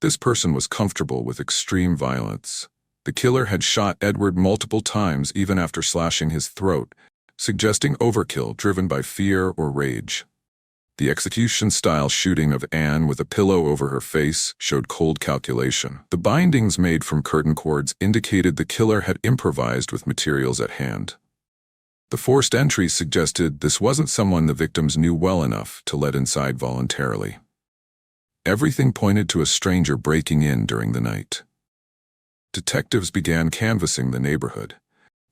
This person was comfortable with extreme violence. The killer had shot Edward multiple times even after slashing his throat, suggesting overkill driven by fear or rage. The execution-style shooting of Ann with a pillow over her face showed cold calculation. The bindings made from curtain cords indicated the killer had improvised with materials at hand. The forced entry suggested this wasn't someone the victims knew well enough to let inside voluntarily. Everything pointed to a stranger breaking in during the night. Detectives began canvassing the neighborhood.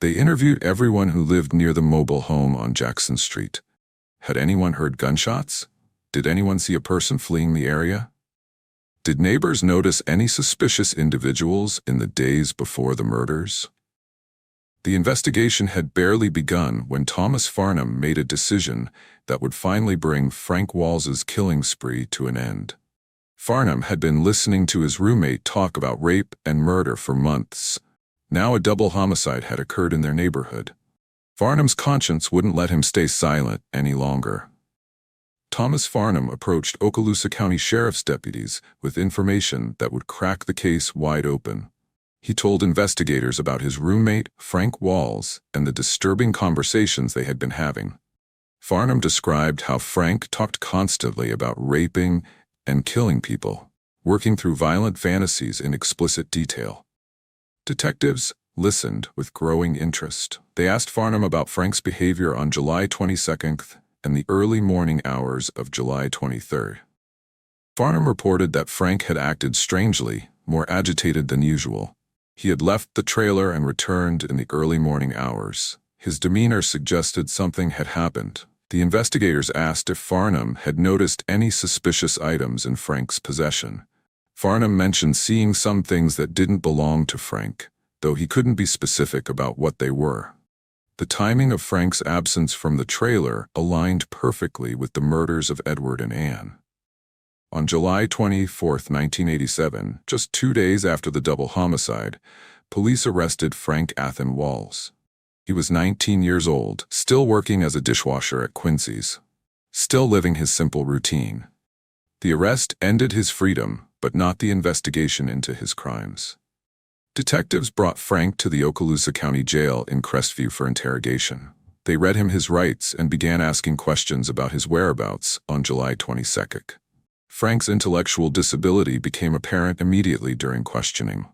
They interviewed everyone who lived near the mobile home on Jackson Street. Had anyone heard gunshots? Did anyone see a person fleeing the area? Did neighbors notice any suspicious individuals in the days before the murders? The investigation had barely begun when Thomas Farnham made a decision that would finally bring Frank Walls's killing spree to an end. Farnham had been listening to his roommate talk about rape and murder for months. Now a double homicide had occurred in their neighborhood. Farnham's conscience wouldn't let him stay silent any longer. Thomas Farnham approached Okaloosa County Sheriff's deputies with information that would crack the case wide open. He told investigators about his roommate, Frank Walls, and the disturbing conversations they had been having. Farnham described how Frank talked constantly about raping and killing people, working through violent fantasies in explicit detail. Detectives listened with growing interest. They asked Farnham about Frank's behavior on July 22nd and the early morning hours of July 23rd. Farnham reported that Frank had acted strangely, more agitated than usual. He had left the trailer and returned in the early morning hours. His demeanor suggested something had happened. The investigators asked if Farnham had noticed any suspicious items in Frank's possession. Farnham mentioned seeing some things that didn't belong to Frank, though he couldn't be specific about what they were. The timing of Frank's absence from the trailer aligned perfectly with the murders of Edward and Ann. On July 24, 1987, just 2 days after the double homicide, police arrested Frank Athen Walls. He was 19 years old, still working as a dishwasher at Quincy's, still living his simple routine. The arrest ended his freedom, but not the investigation into his crimes. Detectives brought Frank to the Okaloosa County Jail in Crestview for interrogation. They read him his rights and began asking questions about his whereabouts on July 22nd. Frank's intellectual disability became apparent immediately during questioning.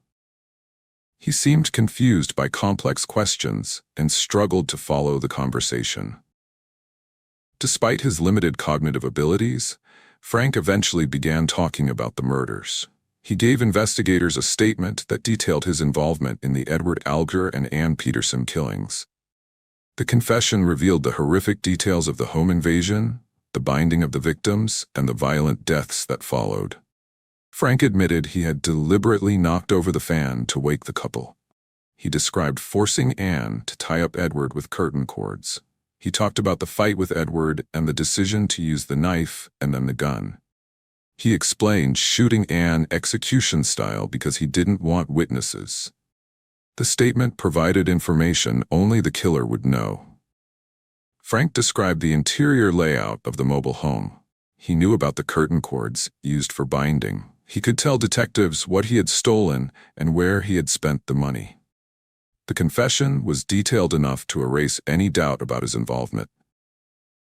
He seemed confused by complex questions and struggled to follow the conversation. Despite his limited cognitive abilities, Frank eventually began talking about the murders. He gave investigators a statement that detailed his involvement in the Alger and Ann Peterson killings. The confession revealed the horrific details of the home invasion, the binding of the victims, and the violent deaths that followed. Frank admitted he had deliberately knocked over the fan to wake the couple. He described forcing Ann to tie up Edward with curtain cords. He talked about the fight with Edward and the decision to use the knife and then the gun. He explained shooting Ann execution style because he didn't want witnesses. The statement provided information only the killer would know. Frank described the interior layout of the mobile home. He knew about the curtain cords used for binding. He could tell detectives what he had stolen and where he had spent the money. The confession was detailed enough to erase any doubt about his involvement.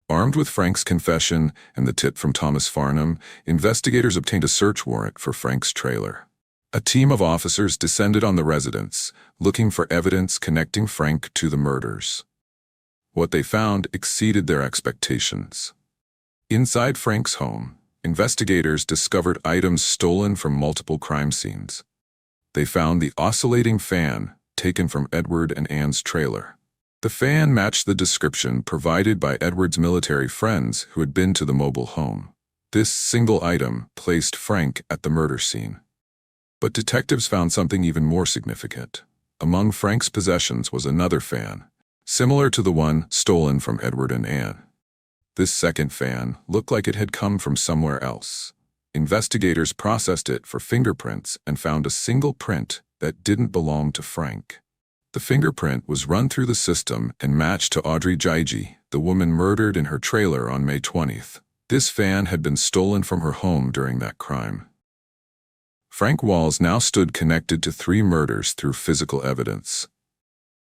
Armed with Frank's confession and the tip from Thomas Farnham, investigators obtained a search warrant for Frank's trailer. A team of officers descended on the residence, looking for evidence connecting Frank to the murders. What they found exceeded their expectations. Inside Frank's home, investigators discovered items stolen from multiple crime scenes. They found the oscillating fan taken from Edward and Ann's trailer. The fan matched the description provided by Edward's military friends who had been to the mobile home. This single item placed Frank at the murder scene. But detectives found something even more significant. Among Frank's possessions was another fan, similar to the one stolen from Edward and Ann. This second fan looked like it had come from somewhere else. Investigators processed it for fingerprints and found a single print that didn't belong to Frank. The fingerprint was run through the system and matched to Audrey Gygi, the woman murdered in her trailer on May 20th. This fan had been stolen from her home during that crime. Frank Walls now stood connected to 3 murders through physical evidence.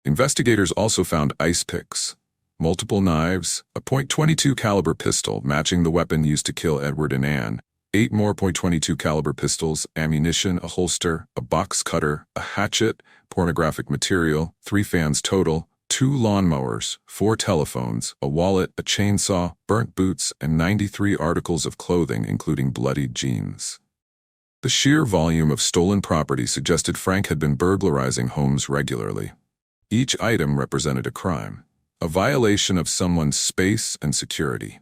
Investigators also found ice picks, multiple knives, a .22 caliber pistol matching the weapon used to kill Edward and Ann, 8 more .22 caliber pistols, ammunition, a holster, a box cutter, a hatchet, pornographic material, 3 fans total, 2 lawnmowers, 4 telephones, a wallet, a chainsaw, burnt boots, and 93 articles of clothing including bloodied jeans. The sheer volume of stolen property suggested Frank had been burglarizing homes regularly. Each item represented a crime, a violation of someone's space and security.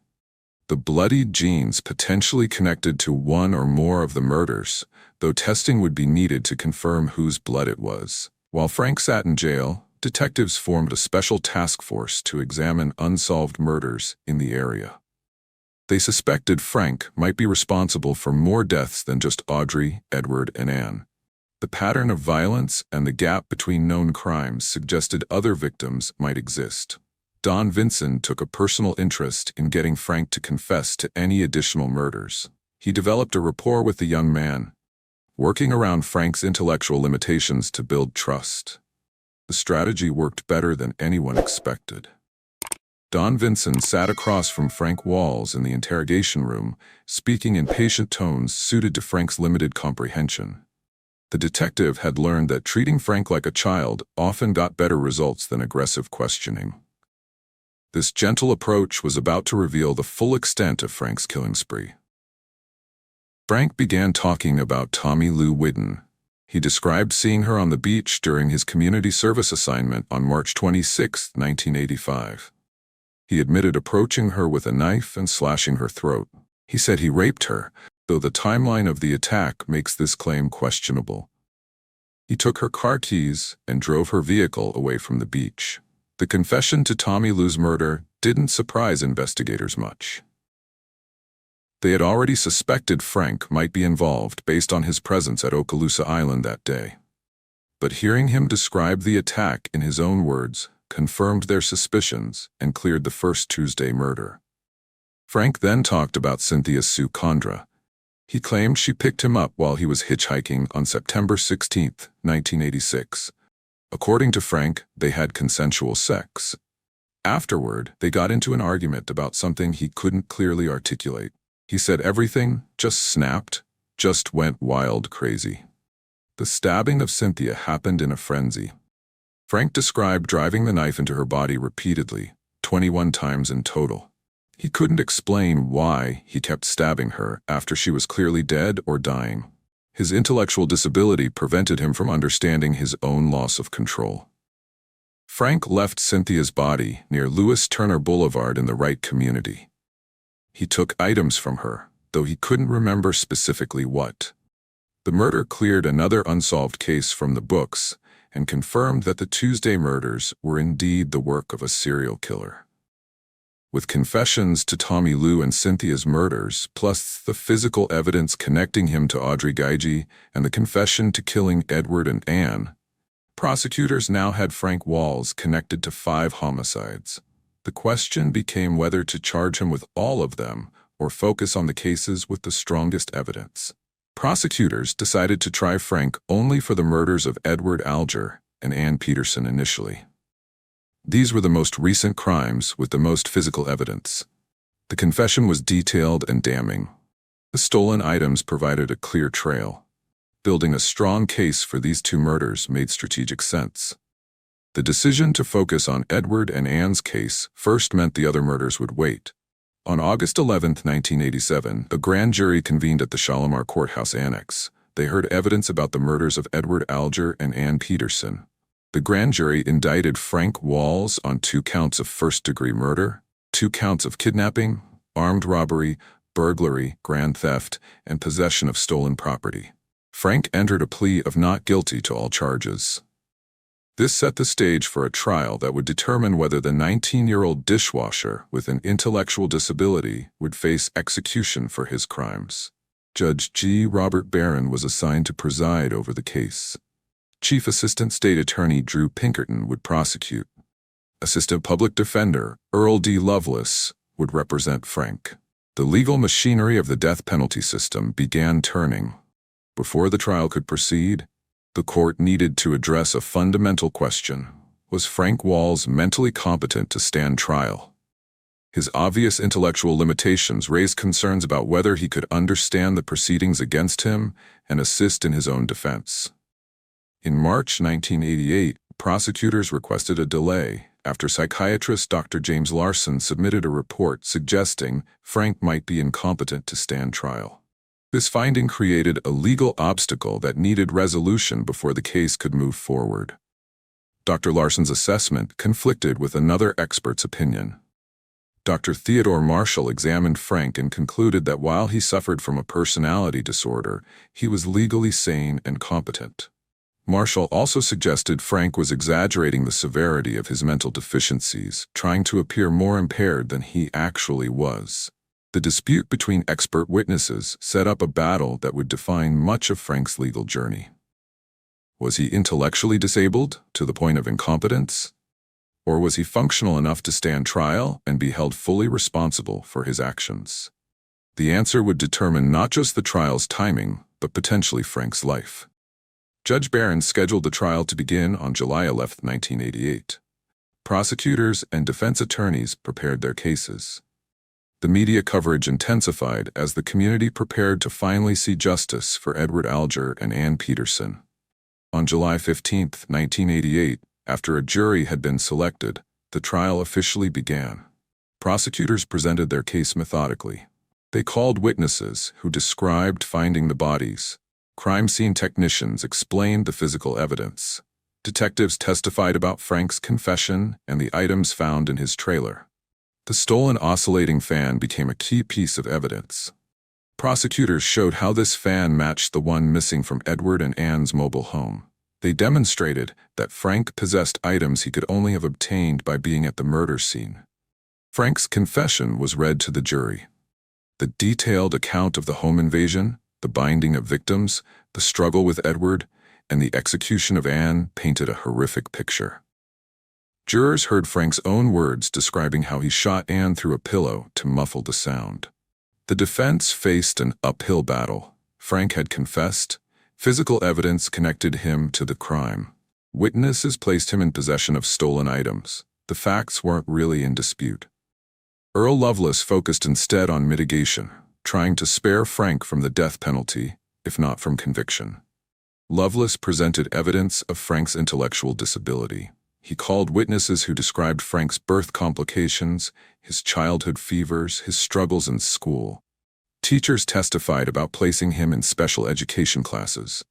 The bloodied jeans potentially connected to one or more of the murders, though testing would be needed to confirm whose blood it was. While Frank sat in jail, detectives formed a special task force to examine unsolved murders in the area. They suspected Frank might be responsible for more deaths than just Audrey, Edward, and Ann. The pattern of violence and the gap between known crimes suggested other victims might exist. Don Vinson took a personal interest in getting Frank to confess to any additional murders. He developed a rapport with the young man, working around Frank's intellectual limitations to build trust. The strategy worked better than anyone expected. Don Vinson sat across from Frank Walls in the interrogation room, speaking in patient tones suited to Frank's limited comprehension. The detective had learned that treating Frank like a child often got better results than aggressive questioning. This gentle approach was about to reveal the full extent of Frank's killing spree. Frank began talking about Tommie Lou Whiddon. He described seeing her on the beach during his community service assignment on March 26, 1985. He admitted approaching her with a knife and slashing her throat. He said he raped her, though the timeline of the attack makes this claim questionable. He took her car keys and drove her vehicle away from the beach. The confession to Tommie Lou's murder didn't surprise investigators much. They had already suspected Frank might be involved based on his presence at Okaloosa Island that day. But hearing him describe the attack in his own words confirmed their suspicions and cleared the first Tuesday murder. Frank then talked about Cynthia Sue Condra. He claimed she picked him up while he was hitchhiking on September 16, 1986. According to Frank, they had consensual sex. Afterward, they got into an argument about something he couldn't clearly articulate. He said everything just snapped, just went wild crazy. The stabbing of Cynthia happened in a frenzy. Frank described driving the knife into her body repeatedly, 21 times in total. He couldn't explain why he kept stabbing her after she was clearly dead or dying. His intellectual disability prevented him from understanding his own loss of control. Frank left Cynthia's body near Lewis Turner Boulevard in the Wright community. He took items from her, though he couldn't remember specifically what. The murder cleared another unsolved case from the books and confirmed that the Tuesday murders were indeed the work of a serial killer. With confessions to Tommie Lou and Cynthia's murders, plus the physical evidence connecting him to Audrey Gygi and the confession to killing Edward and Ann, prosecutors now had Frank Walls connected to 5 homicides. The question became whether to charge him with all of them or focus on the cases with the strongest evidence. Prosecutors decided to try Frank only for the murders of Edward Alger and Ann Peterson initially. These were the most recent crimes with the most physical evidence. The confession was detailed and damning. The stolen items provided a clear trail. Building a strong case for these 2 murders made strategic sense. The decision to focus on Edward and Ann's case first meant the other murders would wait. On August 11, 1987, a grand jury convened at the Shalimar Courthouse Annex. They heard evidence about the murders of Edward Alger and Ann Peterson. The grand jury indicted Frank Walls on 2 counts of first-degree murder, 2 counts of kidnapping, armed robbery, burglary, grand theft, and possession of stolen property. Frank entered a plea of not guilty to all charges. This set the stage for a trial that would determine whether the 19-year-old dishwasher with an intellectual disability would face execution for his crimes. Judge G. Robert Barron was assigned to preside over the case. Chief Assistant State Attorney Drew Pinkerton would prosecute. Assistant Public Defender Earl D. Lovelace would represent Frank. The legal machinery of the death penalty system began turning. Before the trial could proceed, the court needed to address a fundamental question. Was Frank Walls mentally competent to stand trial? His obvious intellectual limitations raised concerns about whether he could understand the proceedings against him and assist in his own defense. In March 1988, prosecutors requested a delay after psychiatrist Dr. James Larson submitted a report suggesting Frank might be incompetent to stand trial. This finding created a legal obstacle that needed resolution before the case could move forward. Dr. Larson's assessment conflicted with another expert's opinion. Dr. Theodore Marshall examined Frank and concluded that while he suffered from a personality disorder, he was legally sane and competent. Marshall also suggested Frank was exaggerating the severity of his mental deficiencies, trying to appear more impaired than he actually was. The dispute between expert witnesses set up a battle that would define much of Frank's legal journey. Was he intellectually disabled to the point of incompetence? Or was he functional enough to stand trial and be held fully responsible for his actions? The answer would determine not just the trial's timing, but potentially Frank's life. Judge Barron scheduled the trial to begin on July 11, 1988. Prosecutors and defense attorneys prepared their cases. The media coverage intensified as the community prepared to finally see justice for Edward Alger and Ann Peterson. On July 15, 1988, after a jury had been selected, the trial officially began. Prosecutors presented their case methodically. They called witnesses who described finding the bodies. Crime scene technicians explained the physical evidence. Detectives testified about Frank's confession and the items found in his trailer. The stolen oscillating fan became a key piece of evidence. Prosecutors showed how this fan matched the one missing from Edward and Ann's mobile home. They demonstrated that Frank possessed items he could only have obtained by being at the murder scene. Frank's confession was read to the jury. The detailed account of the home invasion, the binding of victims, the struggle with Edward, and the execution of Anne painted a horrific picture. Jurors heard Frank's own words describing how he shot Anne through a pillow to muffle the sound. The defense faced an uphill battle. Frank had confessed. Physical evidence connected him to the crime. Witnesses placed him in possession of stolen items. The facts weren't really in dispute. Earl Lovelace focused instead on mitigation, trying to spare Frank from the death penalty, if not from conviction. Lovelace presented evidence of Frank's intellectual disability. He called witnesses who described Frank's birth complications, his childhood fevers, his struggles in school. Teachers testified about placing him in special education classes.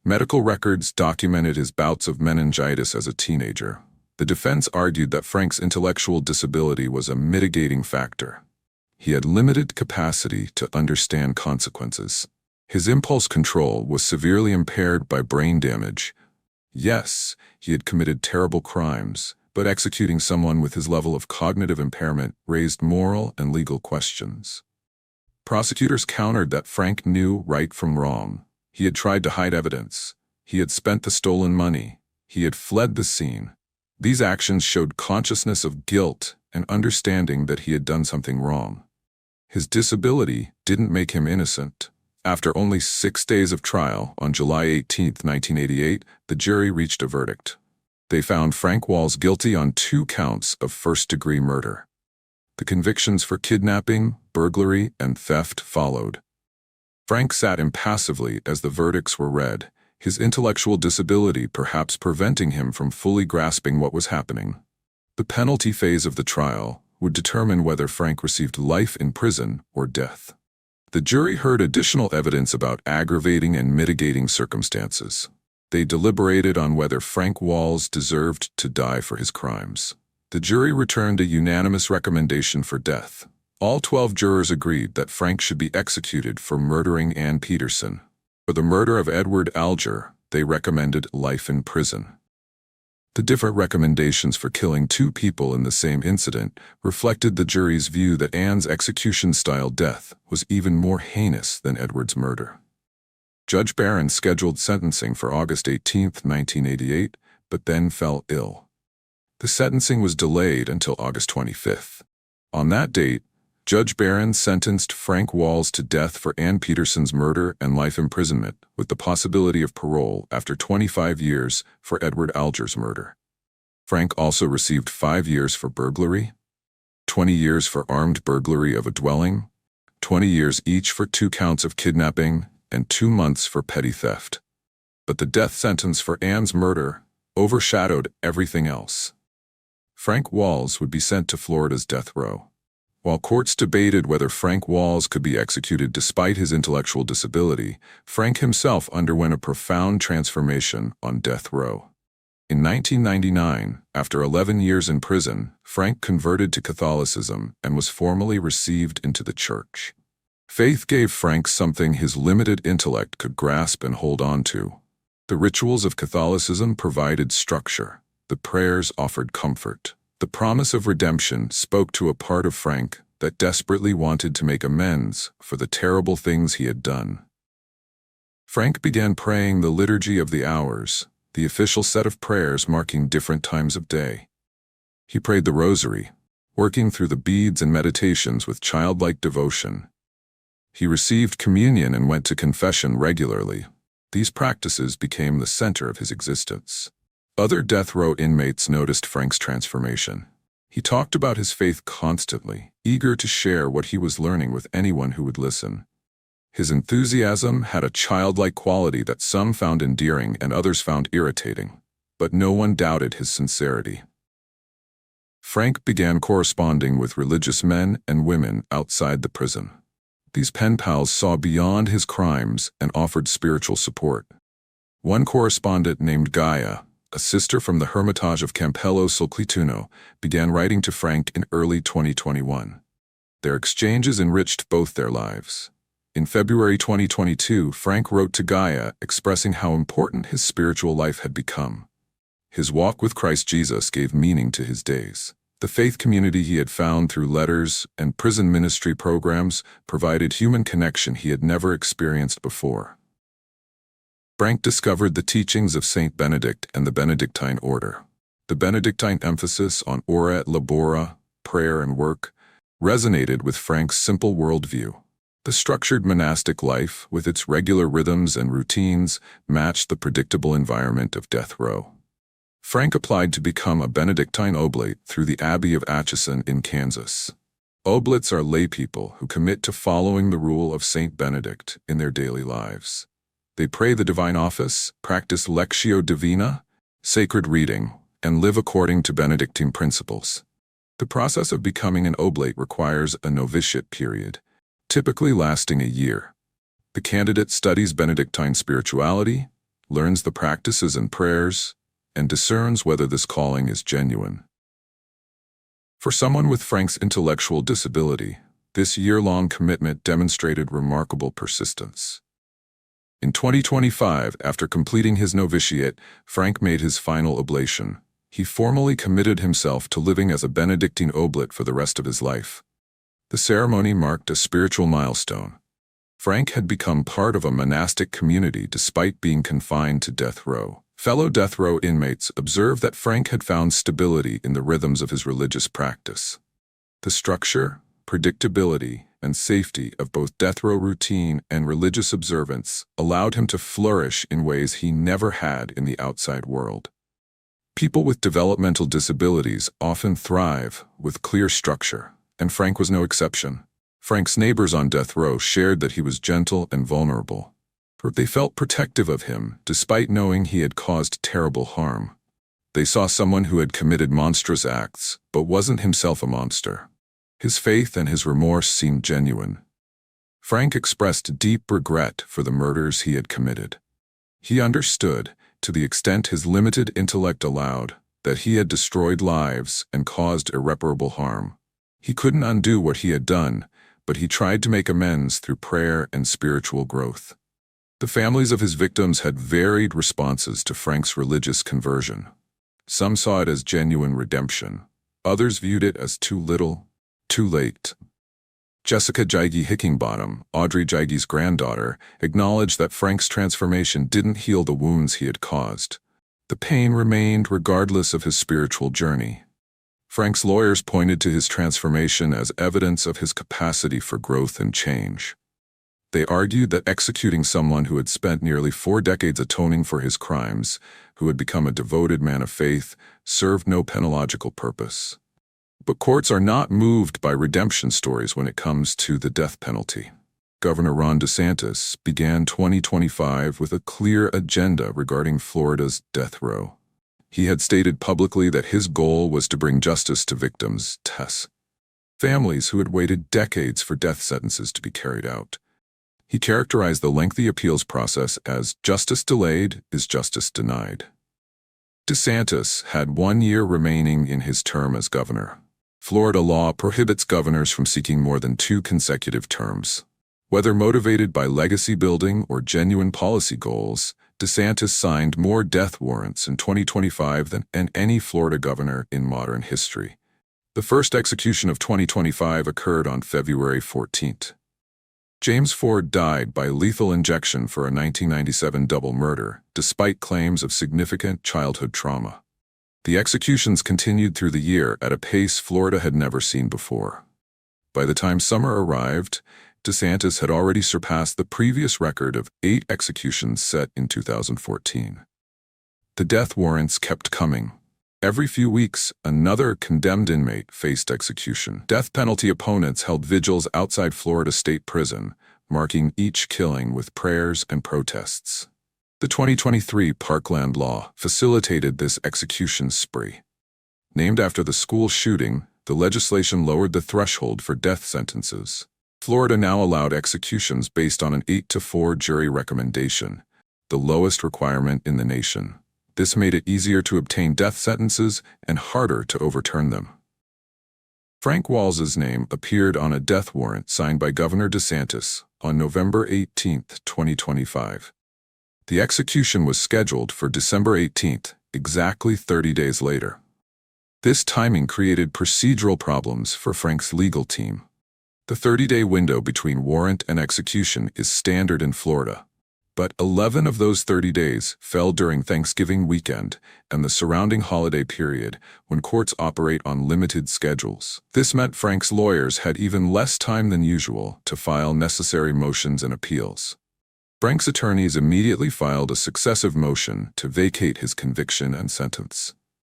Medical records documented his bouts of meningitis as a teenager. The defense argued that Frank's intellectual disability was a mitigating factor. He had limited capacity to understand consequences. His impulse control was severely impaired by brain damage. Yes, he had committed terrible crimes, but executing someone with his level of cognitive impairment raised moral and legal questions. Prosecutors countered that Frank knew right from wrong. He had tried to hide evidence. He had spent the stolen money. He had fled the scene. These actions showed consciousness of guilt and understanding that he had done something wrong. His disability didn't make him innocent. After only 6 days of trial, on July 18, 1988, the jury reached a verdict. They found Frank Walls guilty on 2 counts of first-degree murder. The convictions for kidnapping, burglary, and theft followed. Frank sat impassively as the verdicts were read, his intellectual disability perhaps preventing him from fully grasping what was happening. The penalty phase of the trial would determine whether Frank received life in prison or death. The jury heard additional evidence about aggravating and mitigating circumstances. They deliberated on whether Frank Walls deserved to die for his crimes. The jury returned a unanimous recommendation for death. All 12 jurors agreed that Frank should be executed for murdering Ann Peterson. For the murder of Edward Alger, they recommended life in prison. The different recommendations for killing 2 people in the same incident reflected the jury's view that Ann's execution-style death was even more heinous than Edward's murder. Judge Barron scheduled sentencing for August 18, 1988, but then fell ill. The sentencing was delayed until August 25. On that date, Judge Barron sentenced Frank Walls to death for Ann Peterson's murder and life imprisonment, with the possibility of parole after 25 years for Edward Alger's murder. Frank also received 5 years for burglary, 20 years for armed burglary of a dwelling, 20 years each for 2 counts of kidnapping, and 2 months for petty theft. But the death sentence for Ann's murder overshadowed everything else. Frank Walls would be sent to Florida's death row. While courts debated whether Frank Walls could be executed despite his intellectual disability, Frank himself underwent a profound transformation on death row. In 1999, after 11 years in prison, Frank converted to Catholicism and was formally received into the church. Faith gave Frank something his limited intellect could grasp and hold on to. The rituals of Catholicism provided structure. The prayers offered comfort. The promise of redemption spoke to a part of Frank that desperately wanted to make amends for the terrible things he had done. Frank began praying the Liturgy of the Hours, the official set of prayers marking different times of day. He prayed the Rosary, working through the beads and meditations with childlike devotion. He received communion and went to confession regularly. These practices became the center of his existence. Other death row inmates noticed Frank's transformation. He talked about his faith constantly, eager to share what he was learning with anyone who would listen. His enthusiasm had a childlike quality that some found endearing and others found irritating, but no one doubted his sincerity. Frank began corresponding with religious men and women outside the prison. These pen pals saw beyond his crimes and offered spiritual support. One correspondent named Gaia, a sister from the Hermitage of Campello sul Clituno, began writing to Frank in early 2021. Their exchanges enriched both their lives. In February 2022, Frank wrote to Gaia expressing how important his spiritual life had become. His walk with Christ Jesus gave meaning to his days. The faith community he had found through letters and prison ministry programs provided human connection he had never experienced before. Frank discovered the teachings of Saint Benedict and the Benedictine order. The Benedictine emphasis on ora et labora, prayer and work, resonated with Frank's simple worldview. The structured monastic life, with its regular rhythms and routines, matched the predictable environment of death row. Frank applied to become a Benedictine Oblate through the Abbey of Atchison in Kansas. Oblates are laypeople who commit to following the rule of Saint Benedict in their daily lives. They pray the divine office, practice lectio divina, sacred reading, and live according to Benedictine principles. The process of becoming an oblate requires a novitiate period, typically lasting a year. The candidate studies Benedictine spirituality, learns the practices and prayers, and discerns whether this calling is genuine. For someone with Frank's intellectual disability, this year-long commitment demonstrated remarkable persistence. In 2025, after completing his novitiate, Frank made his final oblation. He formally committed himself to living as a Benedictine Oblate for the rest of his life. The ceremony marked a spiritual milestone. Frank had become part of a monastic community despite being confined to death row. Fellow death row inmates observed that Frank had found stability in the rhythms of his religious practice. The structure, predictability, and safety of both death row routine and religious observance allowed him to flourish in ways he never had in the outside world. People with developmental disabilities often thrive with clear structure, and Frank was no exception. Frank's neighbors on death row shared that he was gentle and vulnerable. They felt protective of him, despite knowing he had caused terrible harm. They saw someone who had committed monstrous acts, but wasn't himself a monster. His faith and his remorse seemed genuine. Frank expressed deep regret for the murders he had committed. He understood, to the extent his limited intellect allowed, that he had destroyed lives and caused irreparable harm. He couldn't undo what he had done, but he tried to make amends through prayer and spiritual growth. The families of his victims had varied responses to Frank's religious conversion. Some saw it as genuine redemption. Others viewed it as too little, too late. Jessica Gygi Hickingbottom, Audrey Gygi's granddaughter, acknowledged that Frank's transformation didn't heal the wounds he had caused. The pain remained regardless of his spiritual journey. Frank's lawyers pointed to his transformation as evidence of his capacity for growth and change. They argued that executing someone who had spent nearly 4 decades atoning for his crimes, who had become a devoted man of faith, served no penological purpose. But courts are not moved by redemption stories when it comes to the death penalty. Governor Ron DeSantis began 2025 with a clear agenda regarding Florida's death row. He had stated publicly that his goal was to bring justice to victims, families who had waited decades for death sentences to be carried out. He characterized the lengthy appeals process as justice delayed is justice denied. DeSantis had 1 year remaining in his term as governor. Florida law prohibits governors from seeking more than 2 consecutive terms. Whether motivated by legacy building or genuine policy goals, DeSantis signed more death warrants in 2025 than any Florida governor in modern history. The first execution of 2025 occurred on February 14th. James Ford died by lethal injection for a 1997 double murder, despite claims of significant childhood trauma. The executions continued through the year at a pace Florida had never seen before. By the time summer arrived, DeSantis had already surpassed the previous record of 8 executions set in 2014. The death warrants kept coming. Every few weeks, another condemned inmate faced execution. Death penalty opponents held vigils outside Florida State Prison, marking each killing with prayers and protests. The 2023 Parkland law facilitated this execution spree. Named after the school shooting, the legislation lowered the threshold for death sentences. Florida now allowed executions based on an 8-4 jury recommendation, the lowest requirement in the nation. This made it easier to obtain death sentences and harder to overturn them. Frank Walls's name appeared on a death warrant signed by Governor DeSantis on November 18, 2025. The execution was scheduled for December 18, exactly 30 days later. This timing created procedural problems for Frank's legal team. The 30-day window between warrant and execution is standard in Florida. But 11 of those 30 days fell during Thanksgiving weekend and the surrounding holiday period when courts operate on limited schedules. This meant Frank's lawyers had even less time than usual to file necessary motions and appeals. Frank's attorneys immediately filed a successive motion to vacate his conviction and sentence.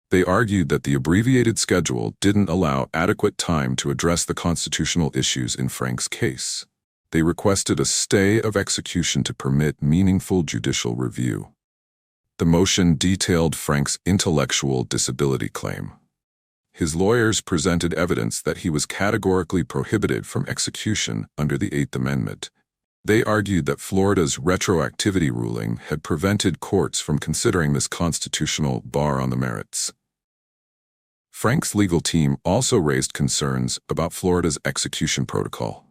They argued that the abbreviated schedule didn't allow adequate time to address the constitutional issues in Frank's case. They requested a stay of execution to permit meaningful judicial review. The motion detailed Frank's intellectual disability claim. His lawyers presented evidence that he was categorically prohibited from execution under the Eighth Amendment. They argued that Florida's retroactivity ruling had prevented courts from considering this constitutional bar on the merits. Frank's legal team also raised concerns about Florida's execution protocol.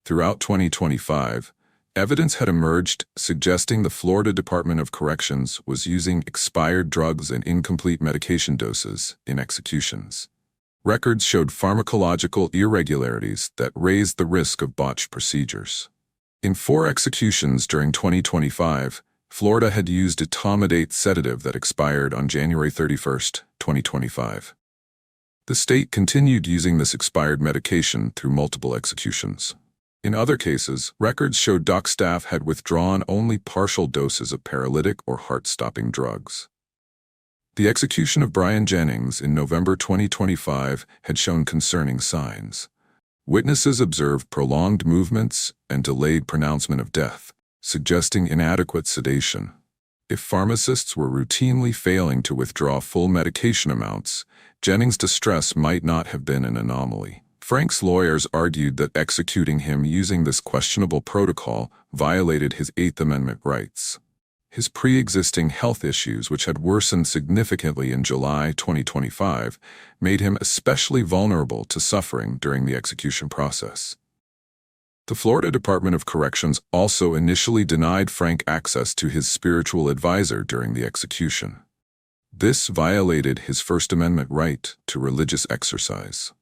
Throughout 2025, evidence had emerged suggesting the Florida Department of Corrections was using expired drugs and incomplete medication doses in executions. Records showed pharmacological irregularities that raised the risk of botched procedures. In 4 executions during 2025, Florida had used a etomidate sedative that expired on January 31, 2025. The state continued using this expired medication through multiple executions. In other cases, records showed dock staff had withdrawn only partial doses of paralytic or heart-stopping drugs. The execution of Brian Jennings in November 2025 had shown concerning signs. Witnesses observed prolonged movements and delayed pronouncement of death, suggesting inadequate sedation. If pharmacists were routinely failing to withdraw full medication amounts, Jennings' distress might not have been an anomaly. Frank's lawyers argued that executing him using this questionable protocol violated his Eighth Amendment rights. His pre-existing health issues, which had worsened significantly in July 2025, made him especially vulnerable to suffering during the execution process. The Florida Department of Corrections also initially denied Frank access to his spiritual advisor during the execution. This violated his First Amendment right to religious exercise.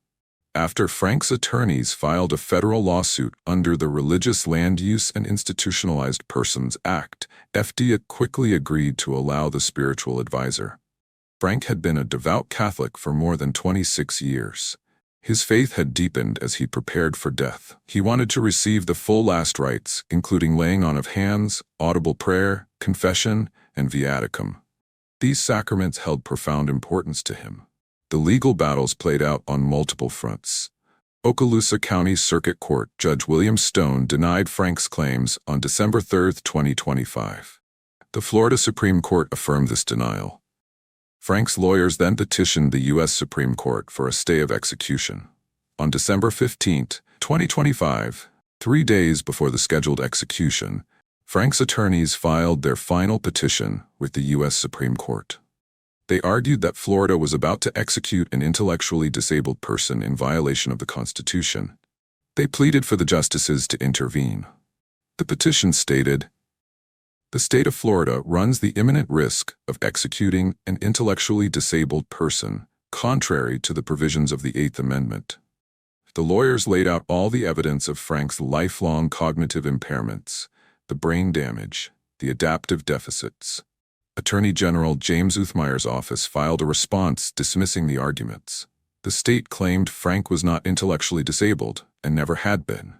After Frank's attorneys filed a federal lawsuit under the Religious Land Use and Institutionalized Persons Act, FDA quickly agreed to allow the spiritual advisor. Frank had been a devout Catholic for more than 26 years. His faith had deepened as he prepared for death. He wanted to receive the full last rites, including laying on of hands, audible prayer, confession, and viaticum. These sacraments held profound importance to him. The legal battles played out on multiple fronts. Okaloosa County Circuit Court Judge William Stone denied Frank's claims on December 3, 2025. The Florida Supreme Court affirmed this denial. Frank's lawyers then petitioned the U.S. Supreme Court for a stay of execution. On December 15, 2025, 3 days before the scheduled execution, Frank's attorneys filed their final petition with the U.S. Supreme Court. They argued that Florida was about to execute an intellectually disabled person in violation of the Constitution. They pleaded for the justices to intervene. The petition stated, "The state of Florida runs the imminent risk of executing an intellectually disabled person, contrary to the provisions of the Eighth Amendment." The lawyers laid out all the evidence of Frank's lifelong cognitive impairments, the brain damage, the adaptive deficits. Attorney General James Uthmire's office filed a response dismissing the arguments. The state claimed Frank was not intellectually disabled and never had been.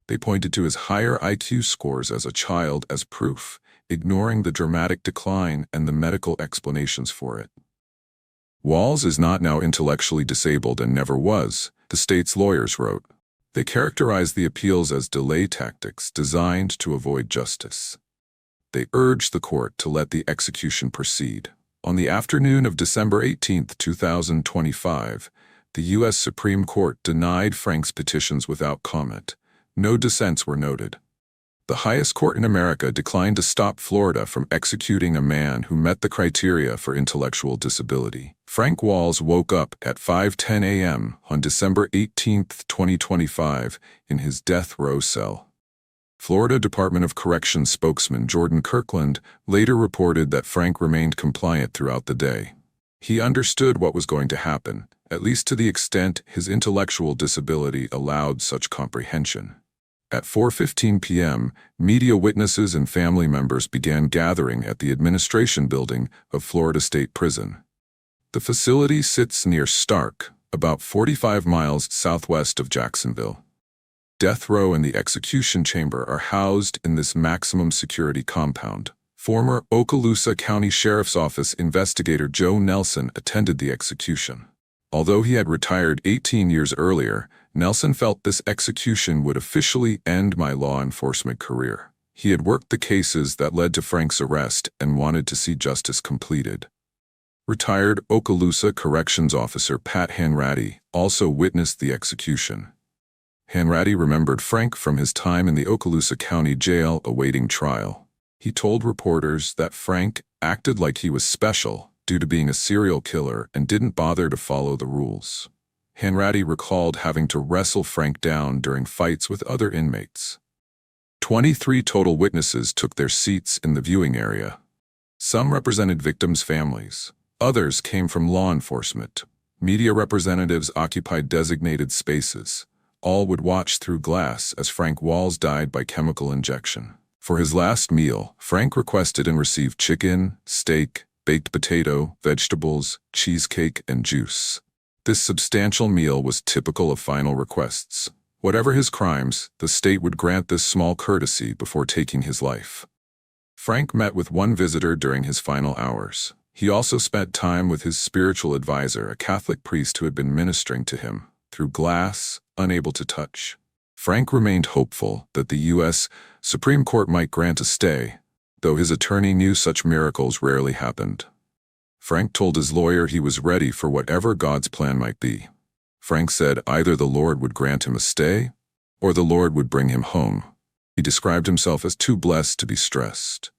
They pointed to his higher IQ scores as a child as proof, ignoring the dramatic decline and the medical explanations for it. Walls is not now intellectually disabled and never was, the state's lawyers wrote. They characterized the appeals as delay tactics designed to avoid justice. They urged the court to let the execution proceed. On the afternoon of December 18, 2025, the U.S. Supreme Court denied Frank's petitions without comment. No dissents were noted. The highest court in America declined to stop Florida from executing a man who met the criteria for intellectual disability. Frank Walls woke up at 5:10 a.m. on December 18, 2025, in his death row cell. Florida Department of Corrections spokesman Jordan Kirkland later reported that Frank remained compliant throughout the day. He understood what was going to happen, at least to the extent his intellectual disability allowed such comprehension. At 4:15 p.m., media witnesses and family members began gathering at the administration building of Florida State Prison. The facility sits near Starke, about 45 miles southwest of Jacksonville. Death row and the execution chamber are housed in this maximum security compound. Former Okaloosa County Sheriff's Office investigator Joe Nelson attended the execution. Although he had retired 18 years earlier, Nelson felt this execution would officially end my law enforcement career. He had worked the cases that led to Frank's arrest and wanted to see justice completed. Retired Okaloosa Corrections Officer Pat Hanratty also witnessed the execution. Hanratty remembered Frank from his time in the Okaloosa County Jail awaiting trial. He told reporters that Frank acted like he was special due to being a serial killer and didn't bother to follow the rules. Hanratty recalled having to wrestle Frank down during fights with other inmates. 23 total witnesses took their seats in the viewing area. Some represented victims' families. Others came from law enforcement. Media representatives occupied designated spaces. All would watch through glass as Frank Walls died by chemical injection. For his last meal, Frank requested and received chicken, steak, baked potato, vegetables, cheesecake, and juice. This substantial meal was typical of final requests. Whatever his crimes, the state would grant this small courtesy before taking his life. Frank met with one visitor during his final hours. He also spent time with his spiritual advisor, a Catholic priest who had been ministering to him, through glass, unable to touch. Frank remained hopeful that the U.S. Supreme Court might grant a stay, though his attorney knew such miracles rarely happened. Frank told his lawyer he was ready for whatever God's plan might be. Frank said either the Lord would grant him a stay, or the Lord would bring him home. He described himself as too blessed to be stressed.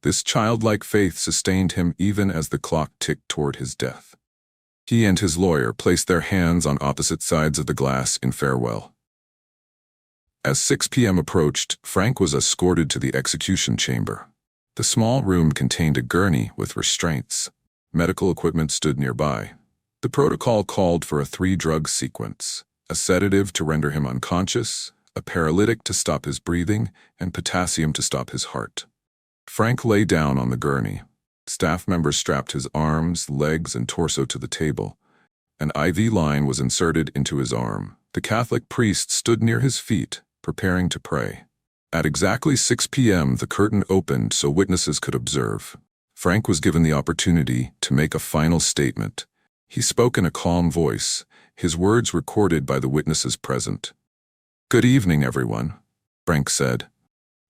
This childlike faith sustained him even as the clock ticked toward his death. He and his lawyer placed their hands on opposite sides of the glass in farewell. As 6 p.m. approached, Frank was escorted to the execution chamber. The small room contained a gurney with restraints. Medical equipment stood nearby. The protocol called for a 3-drug sequence: a sedative to render him unconscious, a paralytic to stop his breathing, and potassium to stop his heart. Frank lay down on the gurney. Staff members strapped his arms, legs, and torso to the table. An IV line was inserted into his arm. The Catholic priest stood near his feet, preparing to pray. At exactly 6 p.m., the curtain opened so witnesses could observe. Frank was given the opportunity to make a final statement. He spoke in a calm voice, his words recorded by the witnesses present. "Good evening, everyone," Frank said.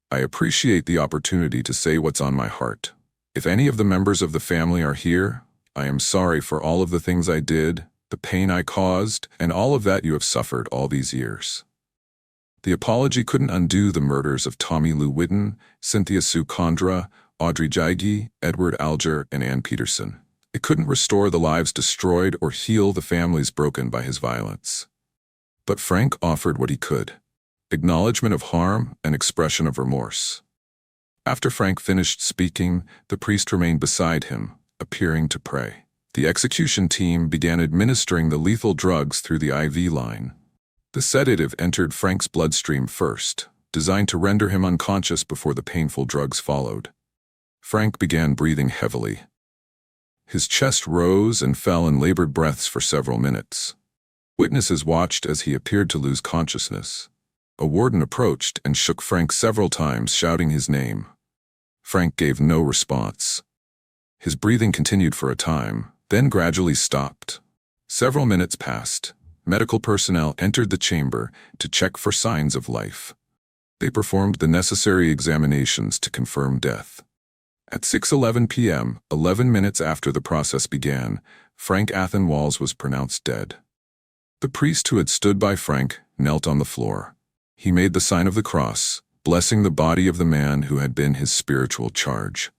"I appreciate the opportunity to say what's on my heart. If any of the members of the family are here, I am sorry for all of the things I did, the pain I caused, and all of that you have suffered all these years." The apology couldn't undo the murders of Tommie Lou Whiddon, Cynthia Sue Condra, Audrey Gygi, Edward Alger, and Ann Peterson. It couldn't restore the lives destroyed or heal the families broken by his violence. But Frank offered what he could: acknowledgement of harm and expression of remorse. After Frank finished speaking, the priest remained beside him, appearing to pray. The execution team began administering the lethal drugs through the IV line. The sedative entered Frank's bloodstream first, designed to render him unconscious before the painful drugs followed. Frank began breathing heavily. His chest rose and fell in labored breaths for several minutes. Witnesses watched as he appeared to lose consciousness. A warden approached and shook Frank several times, shouting his name. Frank gave no response. His breathing continued for a time, then gradually stopped. Several minutes passed. Medical personnel entered the chamber to check for signs of life. They performed the necessary examinations to confirm death. At 6:11 p.m., 11 minutes after the process began, Frank Athen Walls was pronounced dead. The priest who had stood by Frank knelt on the floor. He made the sign of the cross, blessing the body of the man who had been his spiritual charge.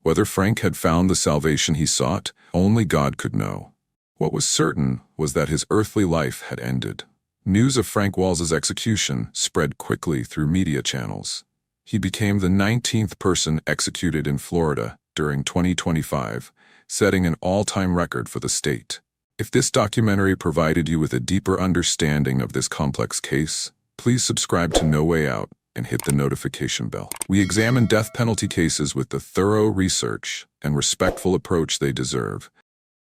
Whether Frank had found the salvation he sought, only God could know. What was certain was that his earthly life had ended. News of Frank Walls' execution spread quickly through media channels. He became the 19th person executed in Florida, during 2025, setting an all-time record for the state. If this documentary provided you with a deeper understanding of this complex case, please subscribe to No Way Out and hit the notification bell. We examine death penalty cases with the thorough research and respectful approach they deserve,